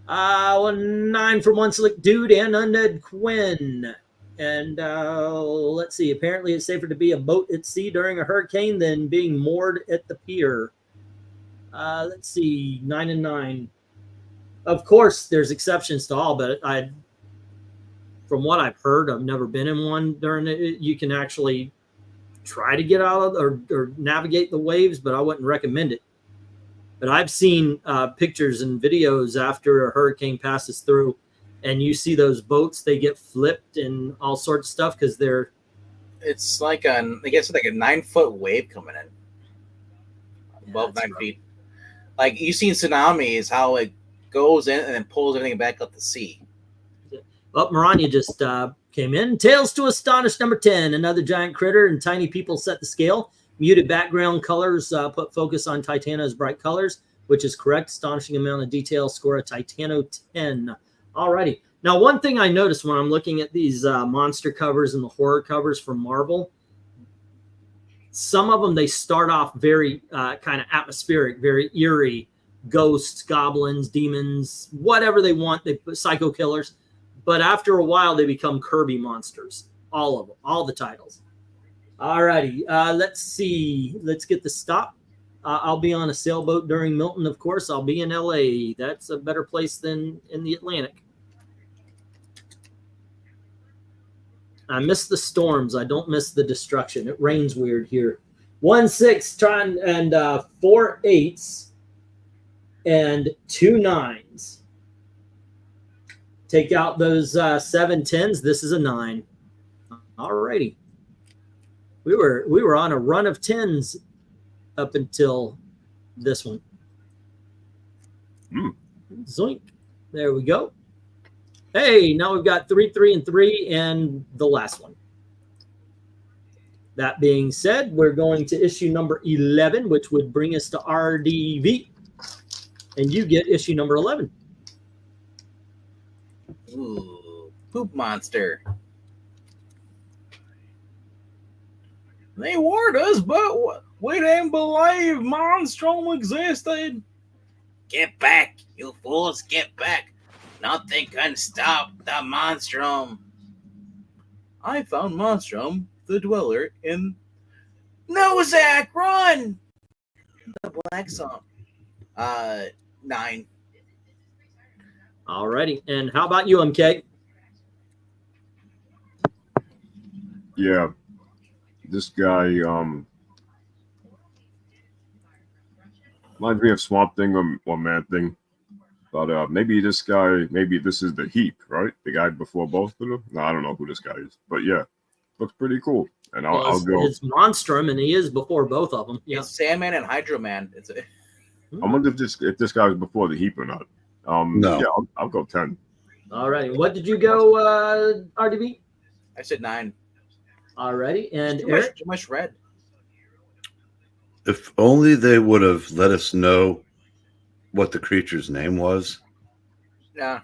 9 from One Slick Dude and Undead Quinn. And let's see. Apparently, it's safer to be a boat at sea during a hurricane than being moored at the pier. Let's see. 9 and 9. Of course, there's exceptions to all, but from what I've heard, I've never been in one during it. You can actually try to get out of or navigate the waves, but I wouldn't recommend it. But I've seen pictures and videos after a hurricane passes through, and you see those boats, they get flipped and all sorts of stuff because they're. It's like I guess like a 9-foot wave coming in, above 9 feet. Like you've seen tsunamis, how it goes in and then pulls everything back up the sea. Well, Maranya just came in. Tales to Astonish number 10. Another giant critter and tiny people set the scale. Muted background colors put focus on Titano's bright colors, which is correct. Astonishing amount of detail. Score a Titano 10. Alrighty. Now, one thing I noticed when I'm looking at these monster covers and the horror covers from Marvel, some of them, they start off very kind of atmospheric, very eerie. Ghosts, goblins, demons, whatever they want. They put psycho killers. But after a while, they become Kirby monsters. All of them. All the titles. All righty. Let's see. Let's get the stop. I'll be on a sailboat during Milton, of course. I'll be in L.A. That's a better place than in the Atlantic. I miss the storms. I don't miss the destruction. It rains weird here. 1 6 trying and 4 8s and 2 9s. Take out those 7 10s. This is a 9. All righty. We were on a run of 10s up until this one. Zoink. There we go. Hey, now we've got 3 3 and 3 and the last one. That being said, we're going to issue number 11, which would bring us to RDV. And you get issue number 11. Ooh, poop monster. They warned us, but we didn't believe Monstrum existed. Get back, you fools, get back. Nothing can stop the Monstrum. I found Monstrum, the dweller, in Nozak, run! The Black Song. 9. Alrighty. And how about you, MK? Yeah. This guy reminds me of Swamp Thing or Man Thing. But maybe this is the Heap, right? The guy before both of them? No, I don't know who this guy is. But yeah, looks pretty cool. And I'll go. It's Monstrum, and he is before both of them. Yeah. It's Sandman and Hydro Man. I wonder if this guy was before the Heap or not. No. Yeah, I'll go 10. All right. What did you go, RDB? I said 9. All righty. And Too much red. If only they would have let us know what the creature's name was. Yeah.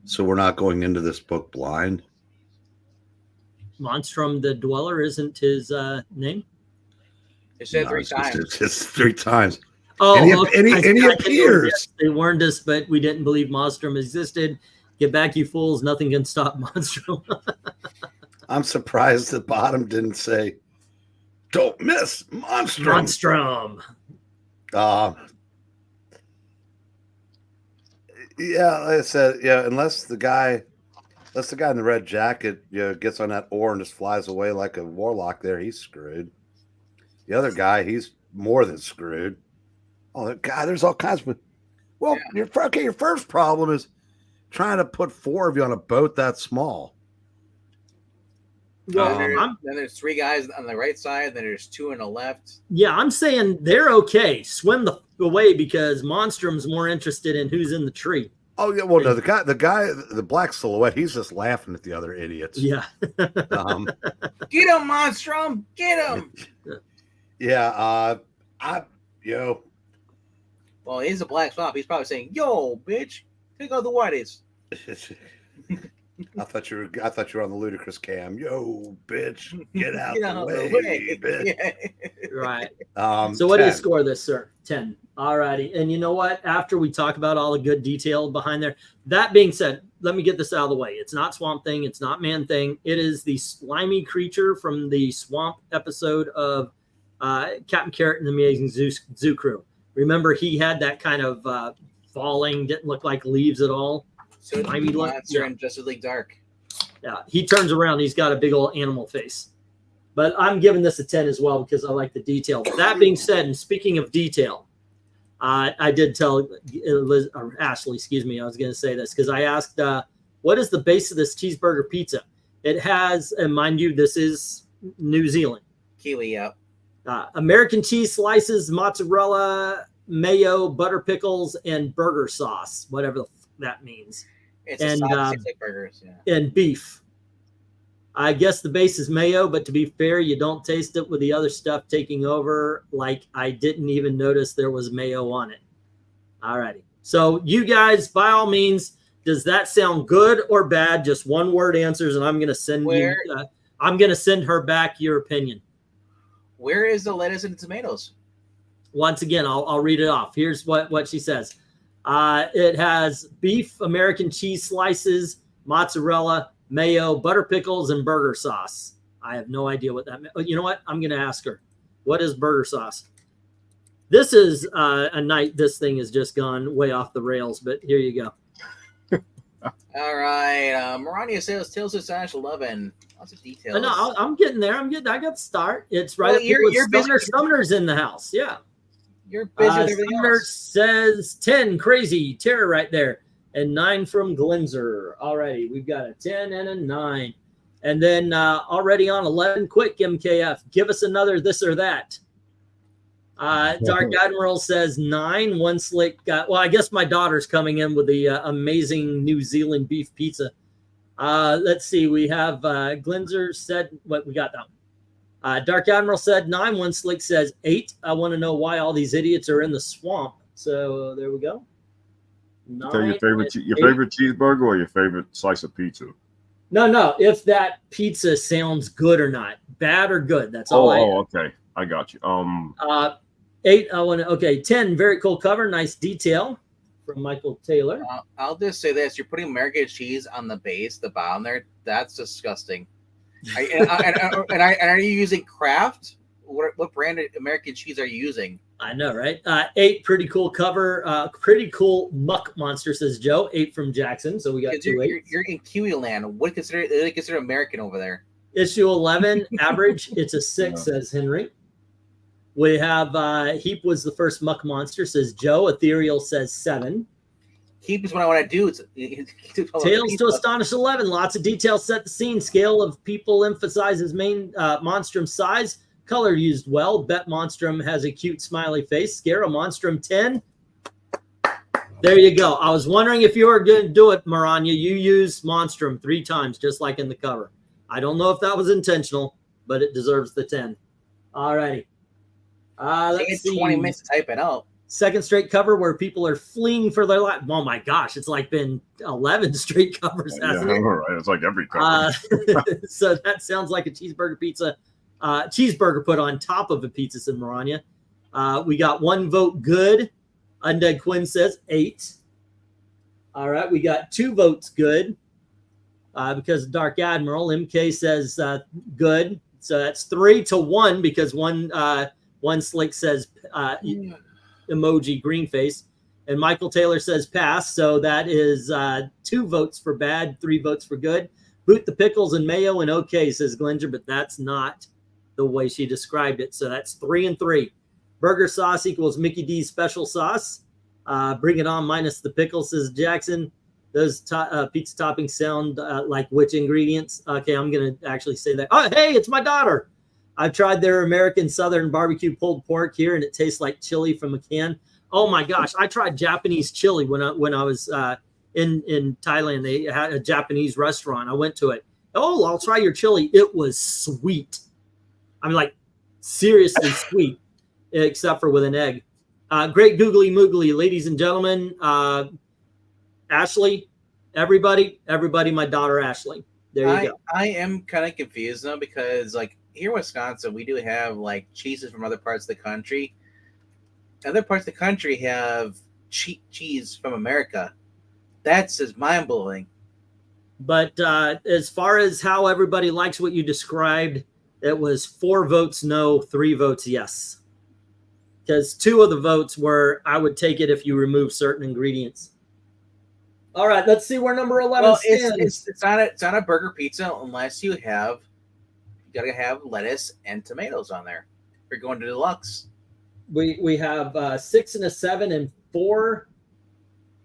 So we're not going into this book blind. Monstrum the Dweller isn't his name? It said No, 3 it's times. Just 3 times. Oh, and he I appears. Yes, they warned us, but we didn't believe Monstrum existed. Get back, you fools. Nothing can stop Monstrum. I'm surprised the bottom didn't say, "Don't miss, Monstrum." Monstrum. Yeah, like I said, yeah, unless the guy in the red jacket, gets on that oar and just flies away like a warlock there, he's screwed. The other guy, he's more than screwed. Oh, God, there's all kinds of. Well, your first problem is trying to put 4 of you on a boat that small. Well, then there's 3 guys on the right side. Then there's 2 on the left. Yeah, I'm saying they're okay. Swim the away because Monstrum's more interested in who's in the tree. Oh yeah, well no, the guy, the black silhouette, he's just laughing at the other idiots. Yeah. Get him, Monstrum! Get him! Yeah. Well, he's a black swamp. He's probably saying, "Yo, bitch, take out the whiteys." I thought you were on the ludicrous cam. Yo, bitch, get out the way, bitch. Yeah. Right. So what 10. do you score this, sir? 10. All righty. And you know what? After we talk about all the good detail behind there, that being said, let me get this out of the way. It's not Swamp Thing. It's not Man Thing. It is the slimy creature from the Swamp episode of Captain Carrot and the Amazing Zoo Crew. Remember, he had that kind of falling, didn't look like leaves at all. So slimy monster in Justice League Dark. Yeah, he turns around. He's got a big old animal face. But I'm giving this a 10 as well because I like the detail. That being said, and speaking of detail, I did tell Ashley, excuse me, I was going to say this because I asked, what is the base of this cheeseburger pizza? It has, and mind you, this is New Zealand. Kiwi, yeah. American cheese slices, mozzarella, mayo, butter pickles, and burger sauce, whatever that means. It's a sauce, like burgers, yeah. And beef. I guess the base is mayo, but to be fair, you don't taste it with the other stuff taking over. Like I didn't even notice there was mayo on it. All righty. So you guys, by all means, does that sound good or bad? Just one word answers, and I'm going to send I'm going to send her back your opinion. Where is the lettuce and the tomatoes? Once again, I'll read it off. Here's what she says. It has beef, American cheese slices, mozzarella, mayo, butter pickles, and burger sauce. I have no idea what that means. You know what? I'm going to ask her. What is burger sauce? This is a night. This thing has just gone way off the rails, but here you go. All right. Marania says Tales of Astonish 11. Lots of details. No, I'm getting there. I got the start. It's right. Well, you're busy. Summoner's in the house. Yeah. You're busy with everything Summoner else. says 10. Crazy. Terror right there. And 9 from Glenzer. All righty. We've got a 10 and a 9. And then already on 11. Quick, MKF. Give us another this or that. Dark Admiral says 9. One slick. Well, I guess my daughter's coming in with the amazing New Zealand beef pizza. Let's see. We have Glenzer said what we got now. Dark Admiral said 9. One slick says 8. I want to know why all these idiots are in the swamp. So there we go. So your favorite cheeseburger or your favorite slice of pizza? No. If that pizza sounds good or not, bad or good. That's all. Okay. I got you. 8. I want to. Okay. 10. Very cool cover. Nice detail from Michael Taylor. I'll just say this: you're putting American cheese on the base, the bottom there. That's disgusting. And are you using Kraft? What brand of American cheese are you using? I know, right? 8. Pretty cool cover. Pretty cool muck monster, says Joe. 8 from Jackson. So we got 2 8s. You're in Kiwi land. What do they consider American over there? Issue 11, average. It's a 6, says Henry. We have Heap was the first muck monster, says Joe. Ethereal says 7. Heap is what I want to do. Tales to Astonish 11. Lots of details set the scene. Scale of people emphasizes main monstrum size. Color used well. Bet Monstrum has a cute smiley face. Scare a Monstrum 10. There you go. I was wondering if you were going to do it, Maranya. You used Monstrum 3 times, just like in the cover. I don't know if that was intentional, but it deserves the 10. All righty. Let's see. 20 minutes to type it out. Second straight cover where people are fleeing for their life. Oh my gosh, it's like been 11 straight covers. Hasn't it? All right. It's like every cover. So that sounds like a cheeseburger pizza. Cheeseburger put on top of a pizza, said Maranya. We got 1 vote good. Undead Quinn says 8. All right, we got 2 votes good. because Dark Admiral. MK says good. So that's 3-1 because one slick says emoji green face. And Michael Taylor says pass. So that is 2 votes for bad, 3 votes for good. Boot the pickles and mayo and okay, says Glinger, but that's not the way she described it. So that's 3-3. Burger sauce equals Mickey D's special sauce. Bring it on minus the pickles, says Jackson. Those pizza toppings sound like which ingredients? Okay, I'm going to actually say that. Oh, hey, it's my daughter. I've tried their American Southern barbecue pulled pork here, and it tastes like chili from a can. Oh my gosh, I tried Japanese chili when I was in Thailand. They had a Japanese restaurant. I went to it. Oh, I'll try your chili. It was sweet. I mean, like seriously sweet, except for with an egg. Great googly moogly, ladies and gentlemen. Ashley, everybody, my daughter Ashley. There you go. I am kind of confused though, because like here in Wisconsin, we do have like cheeses from other parts of the country. Other parts of the country have cheese from America. That's just mind blowing. But as far as how everybody likes what you described, it was 4 votes no, 3 votes yes. Because 2 of the votes were I would take it if you remove certain ingredients. All right, let's see where number 11 stands. It's not a burger pizza unless you gotta have lettuce and tomatoes on there. If you're going to deluxe. We have 6 and a 7 and 4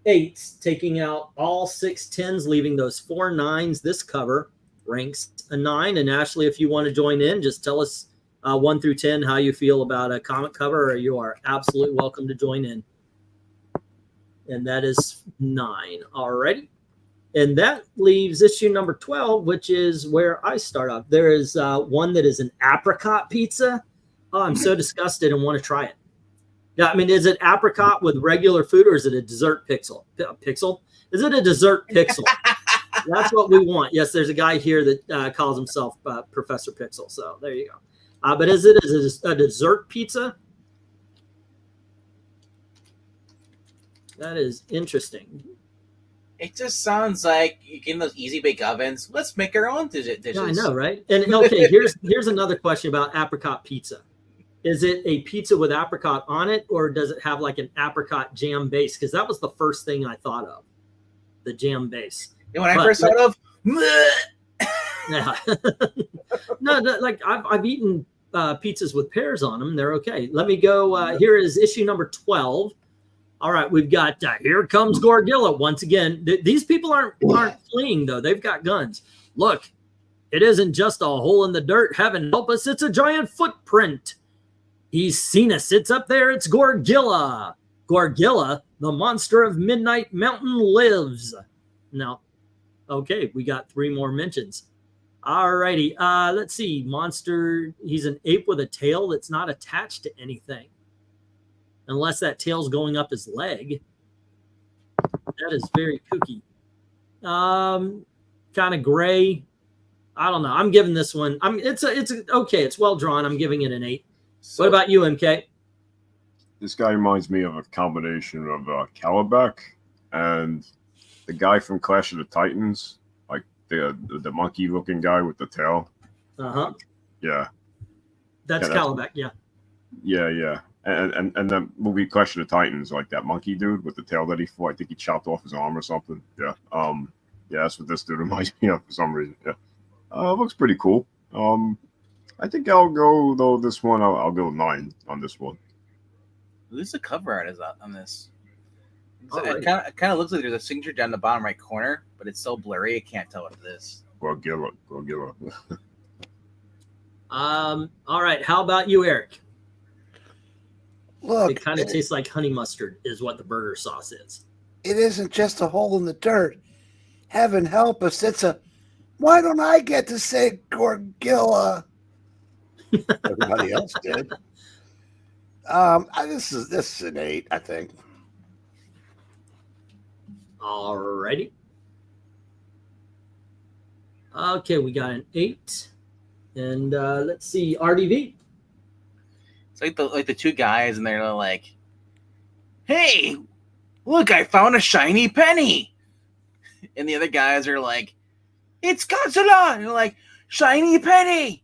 8s, taking out all 6 10s, leaving those 4 9s. This cover ranks a 9. And Ashley, if you want to join in, just tell us 1 through 10 how you feel about a comic cover, or you are absolutely welcome to join in. And that is 9. Alrighty. And that leaves issue number 12, which is where I start off. There is one that is an apricot pizza. Oh, I'm so disgusted and want to try it. Yeah, I mean, is it apricot with regular food, or is it a dessert pixel? Pixel? Is it a dessert pixel? That's what we want. Yes, there's a guy here that calls himself Professor Pixel. So there you go. But is it a dessert pizza? That is interesting. It just sounds like you get in those easy bake ovens. Let's make our own dishes. Yeah, I know, right? And okay, here's another question about apricot pizza. Is it a pizza with apricot on it, or does it have like an apricot jam base? Because that was the first thing I thought of, the jam base. You know what I first thought of? Yeah. No, like I've eaten pizzas with pears on them. They're okay. Let me go. Here is issue number 12. All right, we've got here comes Gorgilla once again. These people aren't fleeing though; they've got guns. Look, it isn't just a hole in the dirt. Heaven help us! It's a giant footprint. He's seen us. It's up there. It's Gorgilla. Gorgilla, the monster of Midnight Mountain, lives. Now, okay, we got 3 more mentions. All righty. Let's see. Monster. He's an ape with a tail that's not attached to anything. Unless that tail's going up his leg. That is very kooky. Kind of gray. I don't know. I'm giving this one. It's okay. It's well drawn. I'm giving it an 8. So, what about you, MK? This guy reminds me of a combination of Calabac and the guy from Clash of the Titans, like the monkey-looking guy with the tail. Uh-huh. Yeah. That's Calabac, yeah. Yeah. And the movie Clash of the Titans, like that monkey dude with the tail that he fought. I think he chopped off his arm or something. Yeah. Yeah, that's what this dude reminds me of for some reason. Yeah. Looks pretty cool. I think I'll go though. This one, I'll go 9 on this one. At least the cover art is on this. It kind of looks like there's a signature down the bottom right corner, but it's so blurry I can't tell what it is. Gorgilla. All right. How about you, Eric? Look, it kind of tastes like honey mustard, is what the burger sauce is. It isn't just a hole in the dirt. Heaven help us! It's a. Why don't I get to say Gorgilla? Everybody else did. This is an 8, I think. All righty. Okay, we got an 8, and let's see, RDV. It's like the 2 guys, and they're like, "Hey, look! I found a shiny penny," and the other guys are like, it's Godzilla! And you're like, shiny penny!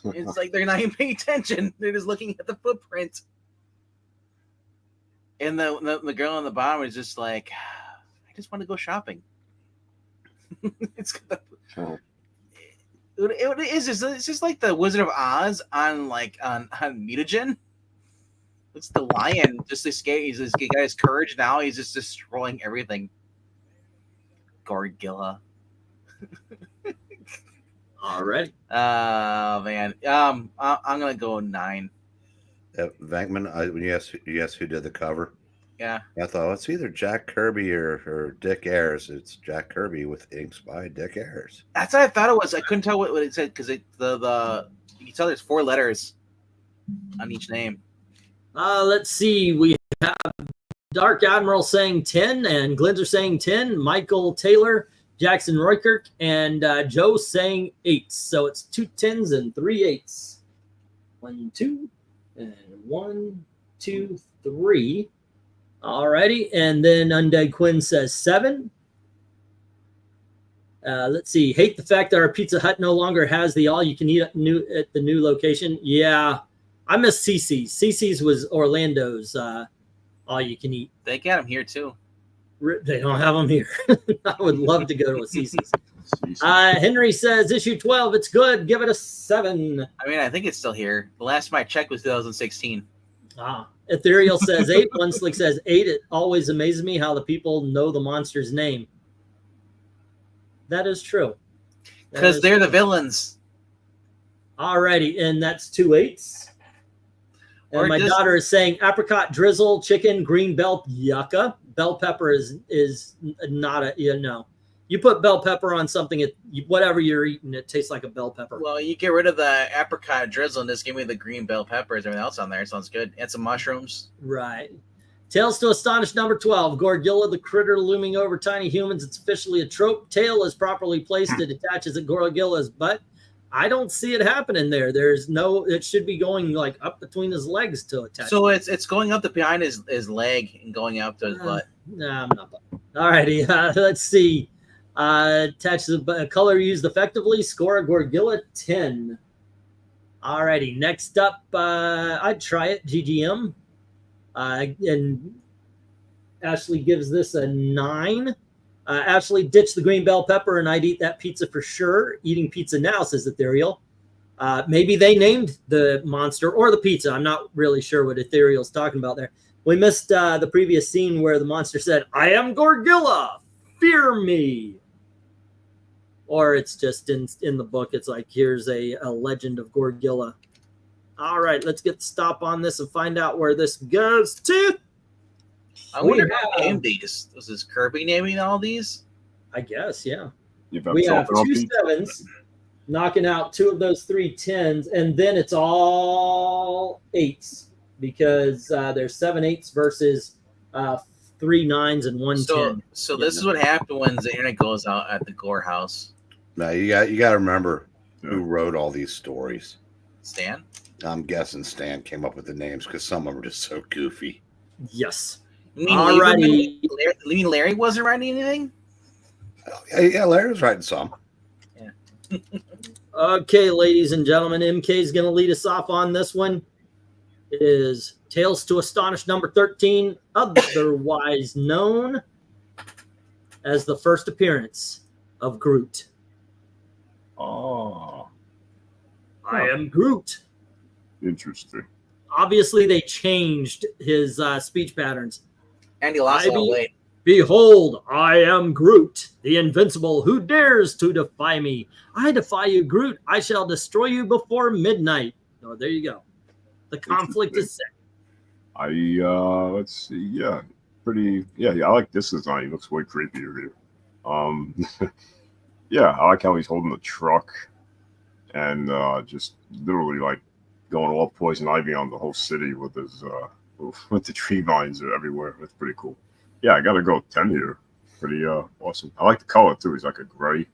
It's like they're not even paying attention. They're just looking at the footprint. And the girl on the bottom is just like, I just want to go shopping. It's it's just like the Wizard of Oz on mutagen. It's the lion just escaped. He's this got his courage now. He's just destroying everything. Gorgilla. All right. Oh man. I'm gonna go 9. Venkman, when you asked who did the cover, Yeah. I thought it's either Jack Kirby or Dick Ayers. It's Jack Kirby with inks by Dick Ayers. That's what I thought it was. I couldn't tell what it said because the you can tell there's 4 letters on each name. Let's see. We have Dark Admiral saying 10 and Glinzer saying 10. Michael Taylor, Jackson Roykirk, and Joe saying 8. So it's 2 10s and 3 8s. 1, 2, and 1, 2, 3. Alrighty. And then Undead Quinn says 7. Let's see. Hate the fact that our Pizza Hut no longer has the all-you-can-eat at the new location. Yeah. I miss CC's. CC's was Orlando's all-you-can-eat. They got them here too. They don't have them here. I would love to go to a CC's. Henry says, issue 12, it's good. Give it a 7. I mean, I think it's still here. The last time I checked was 2016. Ethereal says 8. One Slick says 8. It always amazes me how the people know the monster's name. That is true. Because they're the villains. Alrighty, and that's 2 8s. And my daughter is saying apricot drizzle, chicken, green bell, yucca. Bell pepper is not a, You put bell pepper on something, whatever you're eating, it tastes like a bell pepper. Well, you get rid of the apricot drizzle and just give me the green bell peppers. Everything else on there sounds good. And some mushrooms. Right. Tales to Astonish number 12. Gorgilla, the critter looming over tiny humans. It's officially a trope. Tail is properly placed. It attaches at Gorgilla's butt. I don't see it happening there. It should be going like up between his legs to attach. So it's going up behind his leg and going up to his butt. No, I'm not. All righty. Let's see. Attaches a color used effectively. Score a Gorgilla 10. All righty. Next up, I'd try it. GGM. And Ashley gives this a 9. Ashley ditched the green bell pepper, and I'd eat that pizza for sure. Eating pizza now, says Ethereal. Maybe they named the monster or the pizza. I'm not really sure what Ethereal's talking about there. We missed the previous scene where the monster said, I am Gorgilla, fear me. Or it's just in the book. It's like, here's a legend of Gorgilla. All right, let's get the stop on this and find out where this goes to. I wonder who named these. Was this Kirby naming all these? I guess, yeah. We have 2 7s, knocking out 2 of those 3 10s, and then it's all 8s because there's 7 8s versus 3 9s and 1 10. So this is what happened when the internet goes out at the Gore house. Now you got to remember who wrote all these stories. Stan? I'm guessing Stan came up with the names because some of them are just so goofy. Yes. You mean Larry wasn't writing anything? Yeah, Larry was writing some. Yeah. Okay, ladies and gentlemen, MK is going to lead us off on this one. It is Tales to Astonish number 13, otherwise known as the first appearance of Groot. Oh. I am Groot. Interesting. Obviously, they changed his speech patterns. And he lost all weight. Behold, I am Groot, the invincible. Who dares to defy me? I defy you, Groot. I shall destroy you before midnight. Oh, there you go. The conflict is set. Let's see. Yeah, pretty. Yeah, I like this design. He looks way creepier here. Yeah, I like how he's holding the truck and just literally like going all poison ivy on the whole city with his with the tree vines everywhere. That's pretty cool. Yeah, I gotta go 10 here. Pretty awesome. I like the color too. He's like a gray.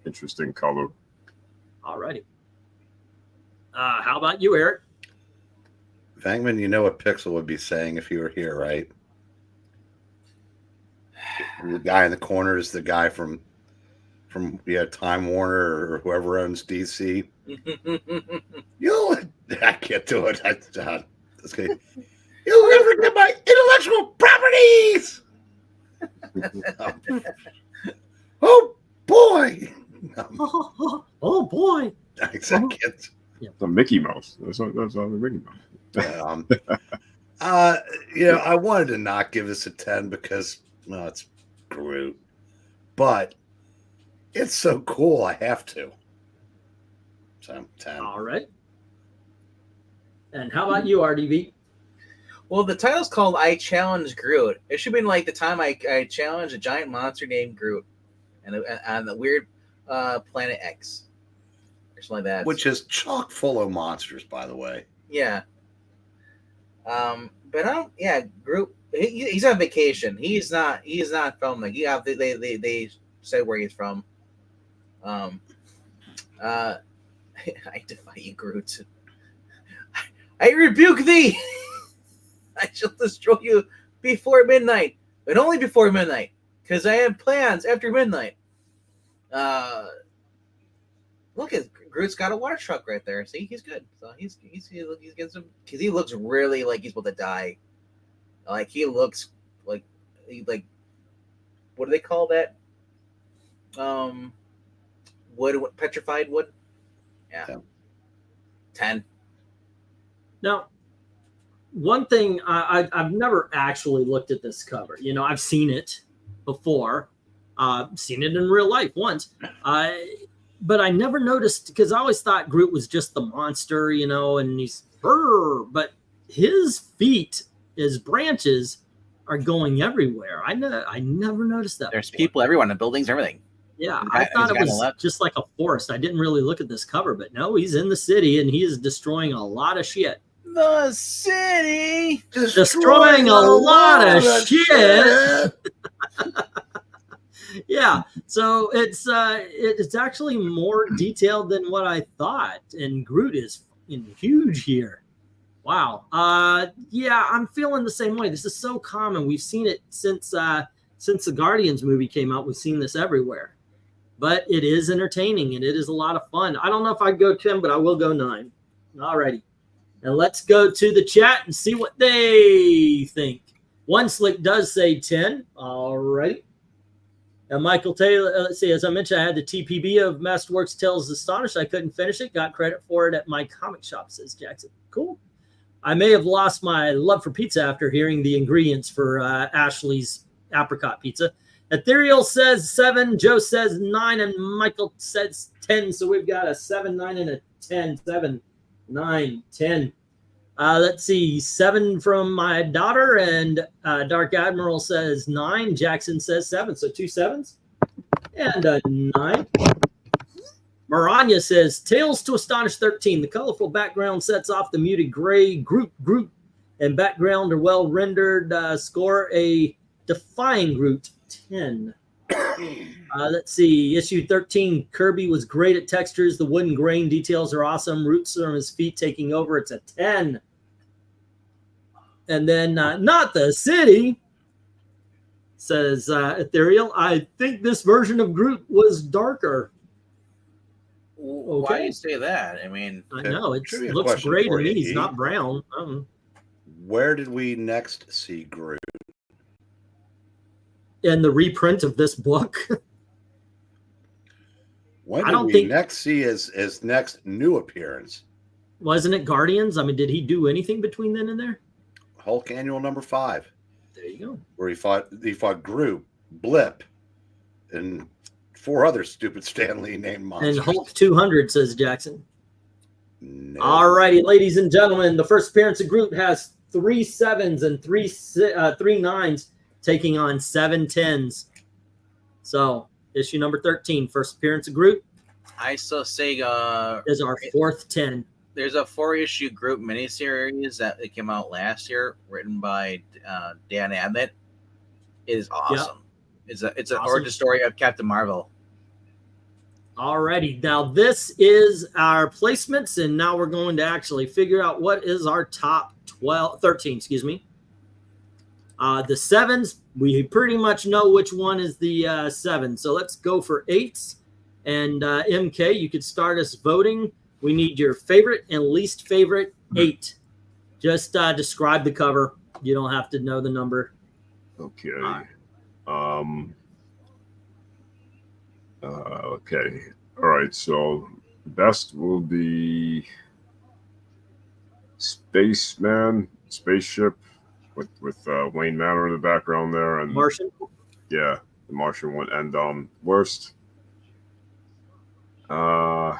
Interesting color. All righty. How about you, Eric? Fangman, you know what Pixel would be saying if you were here, right? The guy in the corner is the guy from from Time Warner or whoever owns DC. I can't do it. This guy, you'll never get my intellectual properties. Oh boy! Oh boy! I can't. The Mickey Mouse. That's all the Mickey Mouse. I wanted to not give this a 10 because it's Groot, but it's so cool. I have to. So 10. All right. And how about you, RDV? Well, the title's called I Challenge Groot. It should have been like the time I challenged a giant monster named Groot on the weird planet X. Or something like that. Which is chock full of monsters, by the way. Yeah. But Groot, he's on vacation. He's not filming. They said where he's from. I defy you, Groot. I rebuke thee. I shall destroy you before midnight, but only before midnight, because I have plans after midnight. Look at Groot's got a water truck right there. See, he's good. So he's getting some, because he looks really like he's about to die. Like he looks like what do they call that? Wood, petrified wood. Yeah. 10. Now, one thing I've never actually looked at this cover. I've seen it before, seen it in real life once. But I never noticed, because I always thought Groot was just the monster, and he's but his feet, his branches are going everywhere. I never noticed that. There's before. people everywhere in the buildings, everything. Yeah, I thought it was just like a forest. I didn't really look at this cover, but no, he's in the city and he is destroying a lot of shit. The city destroying a lot of shit. Yeah, so it's actually more detailed than what I thought, and Groot is huge here. Wow. Yeah, I'm feeling the same way. This is so common. We've seen it since the Guardians movie came out. We've seen this everywhere, but it is entertaining and it is a lot of fun. I don't know if I'd go 10, but I will go 9. Alrighty. And let's go to the chat and see what they think. One Slick does say 10. All right. And Michael Taylor, let's see, as I mentioned, I had the TPB of Masterworks Tales Astonish. I couldn't finish it. Got credit for it at my comic shop, says Jackson. Cool. I may have lost my love for pizza after hearing the ingredients for Ashley's apricot pizza. Ethereal says 7. Joe says 9. And Michael says 10. So we've got a 7, 9, and a 10. 7, 9, 10. Let's see, 7 from my daughter, and Dark Admiral says 9. Jackson says 7, so 2 7s and a 9. Maranya says Tales to Astonish 13. The colorful background sets off the muted gray Groot, and background are well rendered. Score a defying Groot 10. Let's see, issue 13. Kirby was great at textures. The wooden grain details are awesome. Roots from his feet taking over. It's a 10. And then Not the City says Ethereal. I think this version of Groot was darker. Why do you say that? I mean, I know it looks gray to me. He's not brown. Where did we next see Groot? In the reprint of this book. When did we next see his next new appearance? Wasn't it Guardians? I mean, did he do anything between then and there? Hulk Annual number 5. There you go. Where he fought Groot, Blip, and 4 other stupid Stan Lee named monsters. And Hulk 200, says Jackson. No. All righty, ladies and gentlemen, the first appearance of Groot has 3 7s and 3 9s, taking on 7 10s. So, issue number 13, first appearance of Groot. I still say is our 4th 10. There's a 4-issue Groot miniseries that came out last year, written by Dan Abnett. It is awesome. Yep. It's an awesome origin story of Captain Marvel. Alrighty, now this is our placements, and now we're going to actually figure out what is our top 13. Excuse me. The 7s, we pretty much know which one is the 7. So let's go for 8s. And MK, you could start us voting. We need your favorite and least favorite 8. Just describe the cover. You don't have to know the number. Okay. All Okay. All right. So best will be Spaceman, spaceship with Wayne Manor in the background there, and Martian. yeah, the Martian one. And worst, Gorgilla.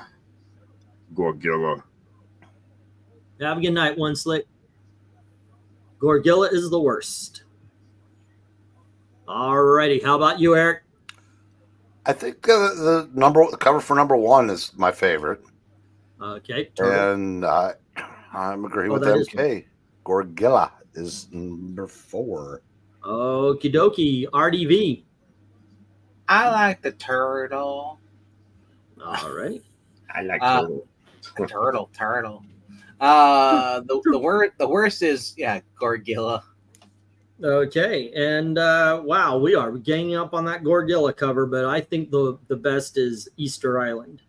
Have a good night, One Slick. Gorgilla is the worst. All righty. How about you, Eric? I think the cover for number 1 is my favorite, Okay. Turtle. and I'm agreeing with that is MK. Gorgilla is number 4. Okie dokie. RDV. I like the turtle. All right. I like Turtle. The worst is Gorgilla. Okay. And wow, we are ganging up on that Gorgilla cover, but I think the best is Easter Island.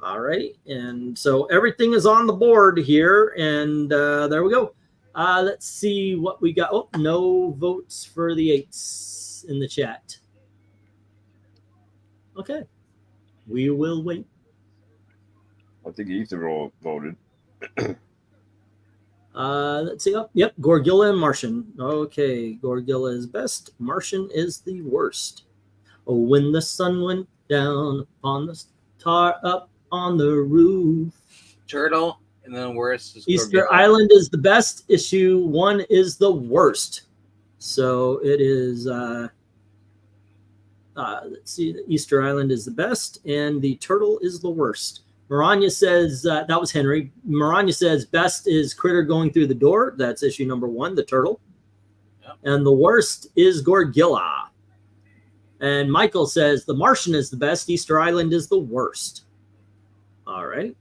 All right. And so everything is on the board here. And there we go. Let's see what we got. Oh, no votes for the 8s in the chat. Okay. We will wait. I think Ethan all voted. Let's see. Oh, yep. Gorgilla and Martian. Okay. Gorgilla is best. Martian is the worst. Oh, when the sun went down upon the star up on the roof. Turtle, and then worst is Easter Gorgilla. Island is the best. Issue 1 is the worst. So it is. Let's see. The Easter Island is the best, and the turtle is the worst. Maranya says that was Henry. Maranya says best is Critter going through the door. That's issue number 1, the turtle. Yep. And the worst is Gorgilla. And Michael says the Martian is the best. Easter Island is the worst. All right.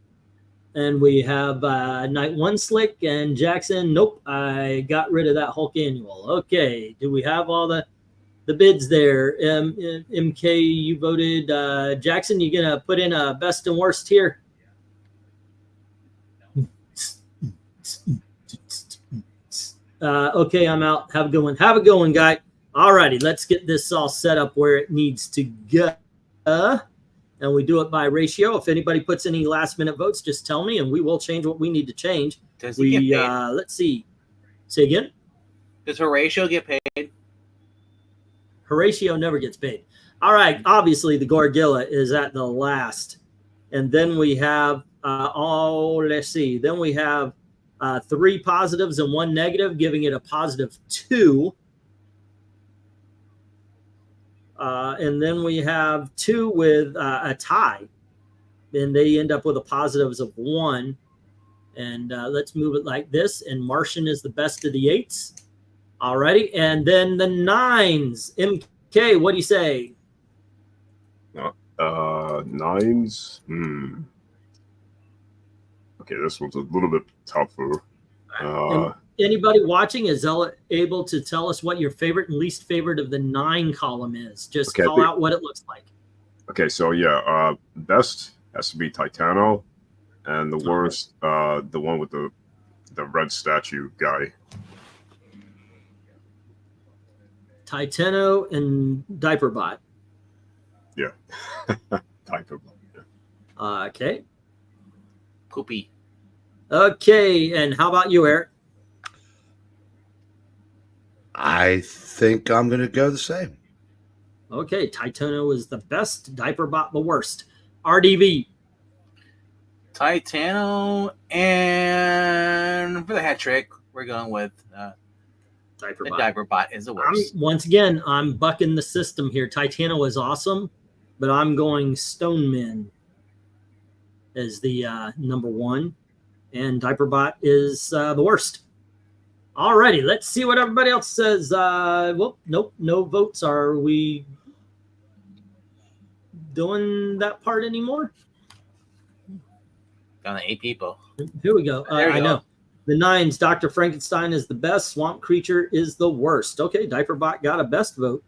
And we have Night One Slick and Jackson. Nope, I got rid of that Hulk annual. Okay. Do we have all the bids there? MK, you voted. Jackson, you gonna put in a best and worst here? Okay, I'm out. Have a good one. Have a good one, guy. All righty, let's get this all set up where it needs to go. And we do it by ratio. If anybody puts any last minute votes, just tell me and we will change what we need to change. Does he get paid? Let's see. Say again. Does Horatio get paid? Horatio never gets paid. All right. Obviously, the Gorgilla is at the last. And then we have, let's see. Then we have 3 positives and 1 negative, giving it a +2. And then we have 2 with a tie. Then they end up with a positives of 1. And let's move it like this. And Martian is the best of the 8s. Alrighty. And then the 9s. MK, what do you say? 9s. Okay, this one's a little bit tougher. Anybody watching is able to tell us what your favorite and least favorite of the 9 column is. Just call out what it looks like. Okay, so yeah, best has to be Titano, and the worst, the one with the red statue guy. Titano and Diaperbot. Yeah, Diaperbot. Yeah. Okay. Poopy. Okay, and how about you, Eric? I think I'm going to go the same. Okay, Titano is the best, Diaperbot the worst. RDV. Titano, and for the hat trick, we're going with Diaperbot. the Diaperbot is the worst. Once again, I'm bucking the system here. Titano is awesome, but I'm going Stoneman as the number 1, and Diaperbot is the worst. Alrighty, let's see what everybody else says. Well, nope, no votes. Are we doing that part anymore? Down to 8 people. Here we go. There we I go. know. The 9s, Dr. Frankenstein is the best. Swamp Creature is the worst. Okay, Diaperbot got a best vote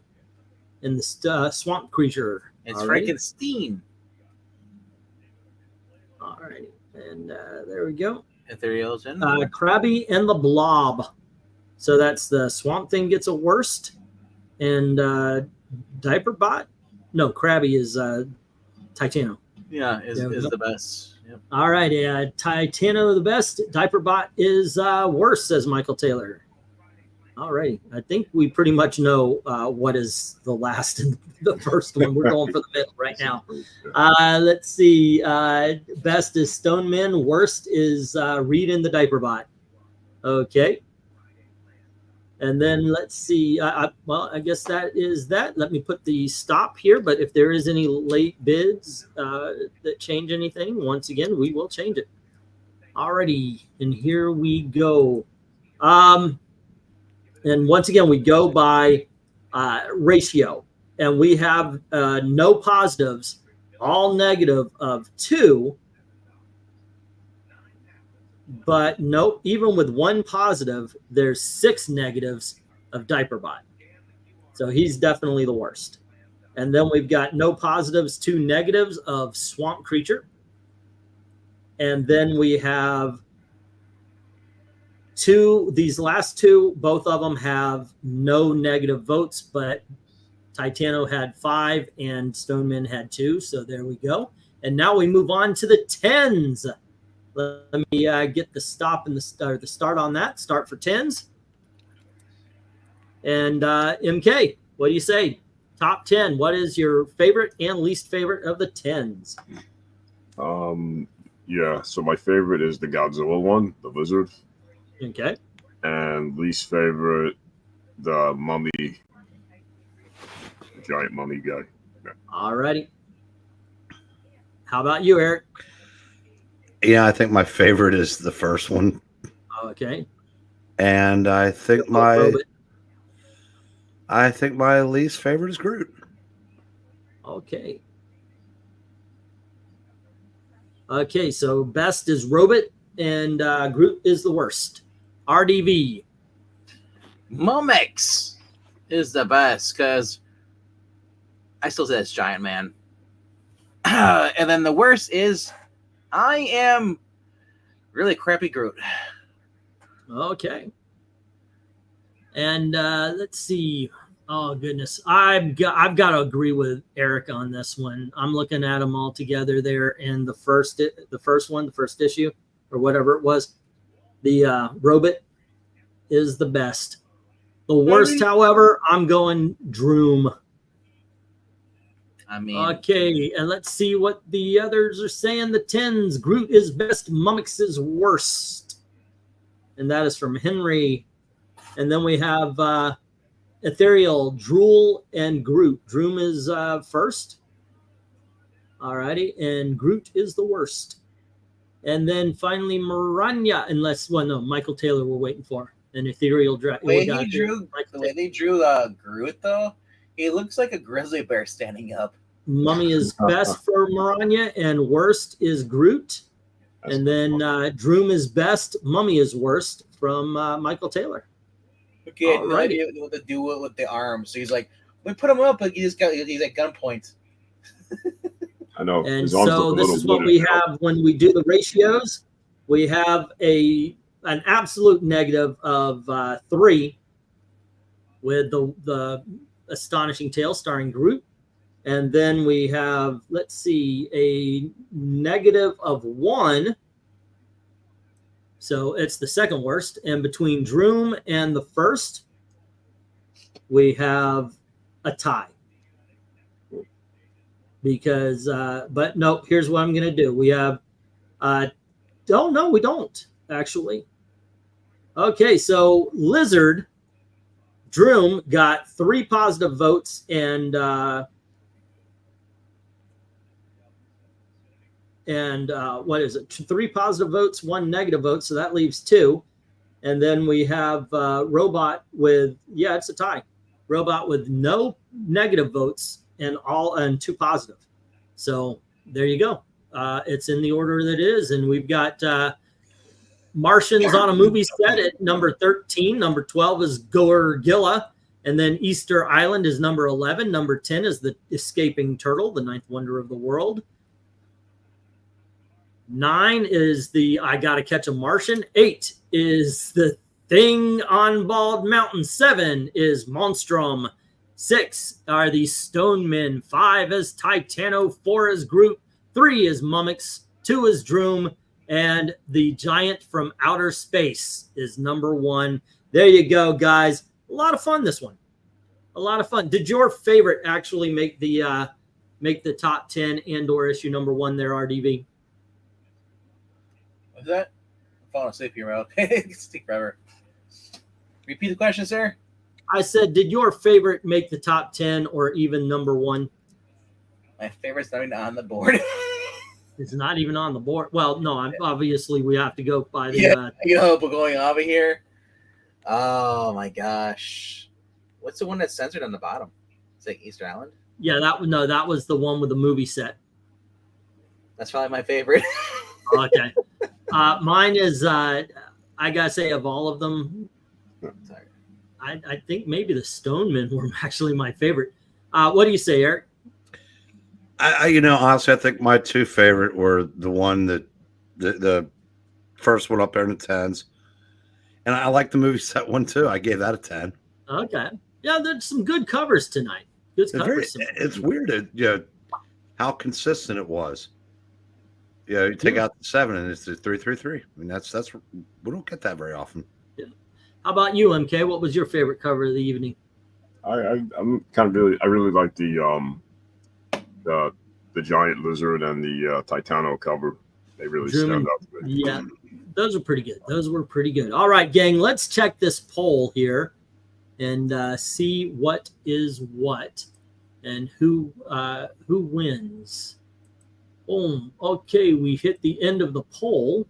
in the Swamp Creature. It's Alrighty. Frankenstein. All right, and there we go. Ethereal's in. Krabby and the Blob. So that's the Swamp Thing gets a worst, and Diaper Bot. No, Krabby is Titano. Yeah, is There we go. the best. Yep. All right, Titano the best. Diaper Bot is worse, says Michael Taylor. All right, I think we pretty much know what is the last and the first one. We're going for the middle right now. Let's see. Best is Stoneman. Worst is Reed and the Diaper Bot. Okay. And then let's see. Well, I guess that is that. Let me put the stop here. But if there is any late bids that change anything, once again, we will change it. Alrighty, and here we go. And once again, we go by ratio, and we have no positives, all negative of 2. But nope, even with 1 positive, there's 6 negatives of Diaper Bot. So he's definitely the worst. And then we've got no positives, 2 negatives of Swamp Creature. And then we have 2, these last 2, both of them have no negative votes, but Titano had 5 and Stoneman had 2. So there we go. And now we move on to the 10s. Let me get the stop and the start on that. Start for 10s. And MK, what do you say? Top 10. What is your favorite and least favorite of the 10s? Yeah, so my favorite is the Godzilla one, the lizard. Okay. And least favorite, the mummy, the giant mummy guy. Yeah. All righty. How about you, Eric? Yeah, I think my favorite is the first one, Okay. and I think my least favorite is Groot. Okay. Okay, so best is Robot, and Groot is the worst. RDV. Mumix is the best because I still say it's Giant Man. And then the worst is I am really crappy Groot. Okay. And let's see. Oh goodness, I've got to agree with Eric on this one. I'm looking at them all together there, and the first issue, or whatever it was, the Robot is the best. The worst, however, I'm going Droom. I mean, Okay, and let's see what the others are saying. The 10s, Groot is best, Mumix is worst. And that is from Henry. And then we have Ethereal, Drool, and Groot. Droom is first. All righty, and Groot is the worst. And then finally Maranya, Michael Taylor we're waiting for. An Ethereal the way they drew Groot, though, he looks like a grizzly bear standing up. Mummy is best for Maranya, and worst is Groot. And then Droom is best, Mummy is worst from Michael Taylor. Okay, no idea what to do with the arms. So he's like, we put him up, but he's at gunpoint. I know. And his arms so look a this little is what wooden we now. have when we do the ratios. We have an absolute negative of 3 with the Astonishing Tale starring Groot. And then we have, let's see, a negative of 1. So it's the second worst. And between Droom and the first, we have a tie. Because, but nope, here's what I'm going to do. We have, no, we don't, actually. Okay, so Lizard, Droom got 3 positive votes and what is it? 3 positive votes, 1 negative vote. So that leaves 2. And then we have Robot with, it's a tie. Robot with no negative votes and 2 positive. So there you go. It's in the order that it is. And we've got Martians on a movie set at number 13. Number 12 is Gorgilla. And then Easter Island is number 11. Number 10 is The Escaping Turtle, the ninth wonder of the world. 9 is the I Gotta Catch a Martian. 8 is The Thing on Bald Mountain. 7 is Monstrum. 6 are the Stone Men. 5 is Titano. 4 is Groot. 3 is Mummix. 2 is Droom. And The Giant from Outer Space is number 1. There you go, guys. A lot of fun, this one. A lot of fun. Did your favorite actually make the top 10 and/or issue number 1 there, RDV? What's that? I'm falling asleep here, Mel. It's take forever. Repeat the question, sir. I said, did your favorite make the top 10 or even number 1? My favorite's not even on the board. It's not even on the board. Well, no, obviously we have to go by the. We're going over here. Oh my gosh. What's the one that's censored on the bottom? It's like Easter Island? Yeah, that was the one with the movie set. That's probably my favorite. Okay. Mine is, I gotta say, of all of them, Sorry. I think maybe the Stonemen were actually my favorite. What do you say, Eric? Honestly, I think my 2 favorite were the one that the first one up there in the 10s. And I like the movie set one too. I gave that a 10. Okay. Yeah, there's some good covers tonight. Good covers. It's weird how consistent it was. Yeah, you take out the 7 and it's 333. I mean, that's we don't get that very often. Yeah. How about you, MK? What was your favorite cover of the evening? I'm kind of I really like the giant lizard and the Titano cover. They really stand out to me. Yeah, those are pretty good. Those were pretty good. All right, gang, let's check this poll here and see what is what and who wins. Boom. Okay, we hit the end of the poll.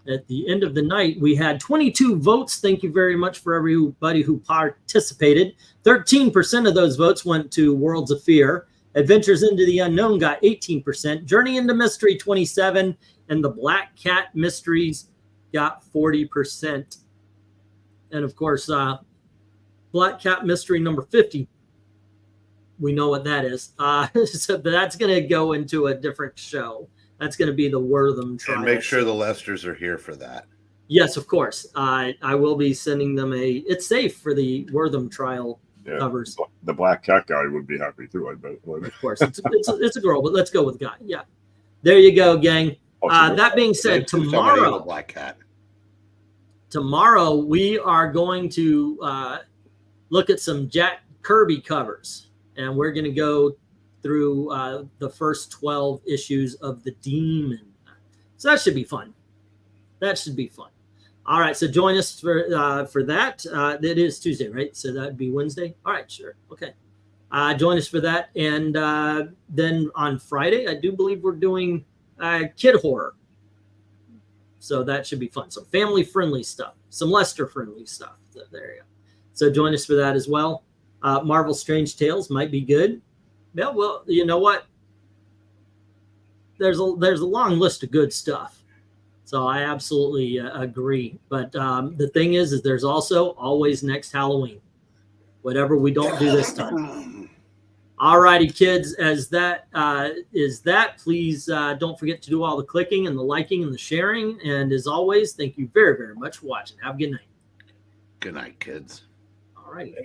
At the end of the night, we had 22 votes. Thank you very much for everybody who participated. 13% of those votes went to Worlds of Fear. Adventures into the Unknown got 18%. Journey into Mystery, 27%. And the Black Cat Mysteries got 40%. And, of course, Black Cat Mystery number 50. We know what that is. So that's going to go into a different show. That's going to be the Wortham trial. And make sure the Lesters are here for that. Yes, of course. I will be sending them it's safe for the Wortham trial covers. The Black Cat guy would be happy too, I bet. Of course. It's a girl, but let's go with guy. Yeah. There you go, gang. That being said, tomorrow, Black Cat. Tomorrow we are going to look at some Jack Kirby covers, and we're going to go through the first 12 issues of The Demon. So that should be fun. All right, so join us for that. It is Tuesday, right? So that would be Wednesday. All right, sure. Okay. Join us for that. And then on Friday, I do believe we're doing kid horror. So that should be fun. Some family-friendly stuff. Some Lester-friendly stuff. So there you go. So join us for that as well. Marvel Strange Tales might be good. Yeah, well, you know what? There's a long list of good stuff. So I absolutely agree. But the thing is there's also always next Halloween. Whatever we don't do this time. All righty, kids. As that is that, please don't forget to do all the clicking and the liking and the sharing. And as always, thank you very, very much for watching. Have a good night. Good night, kids. All righty.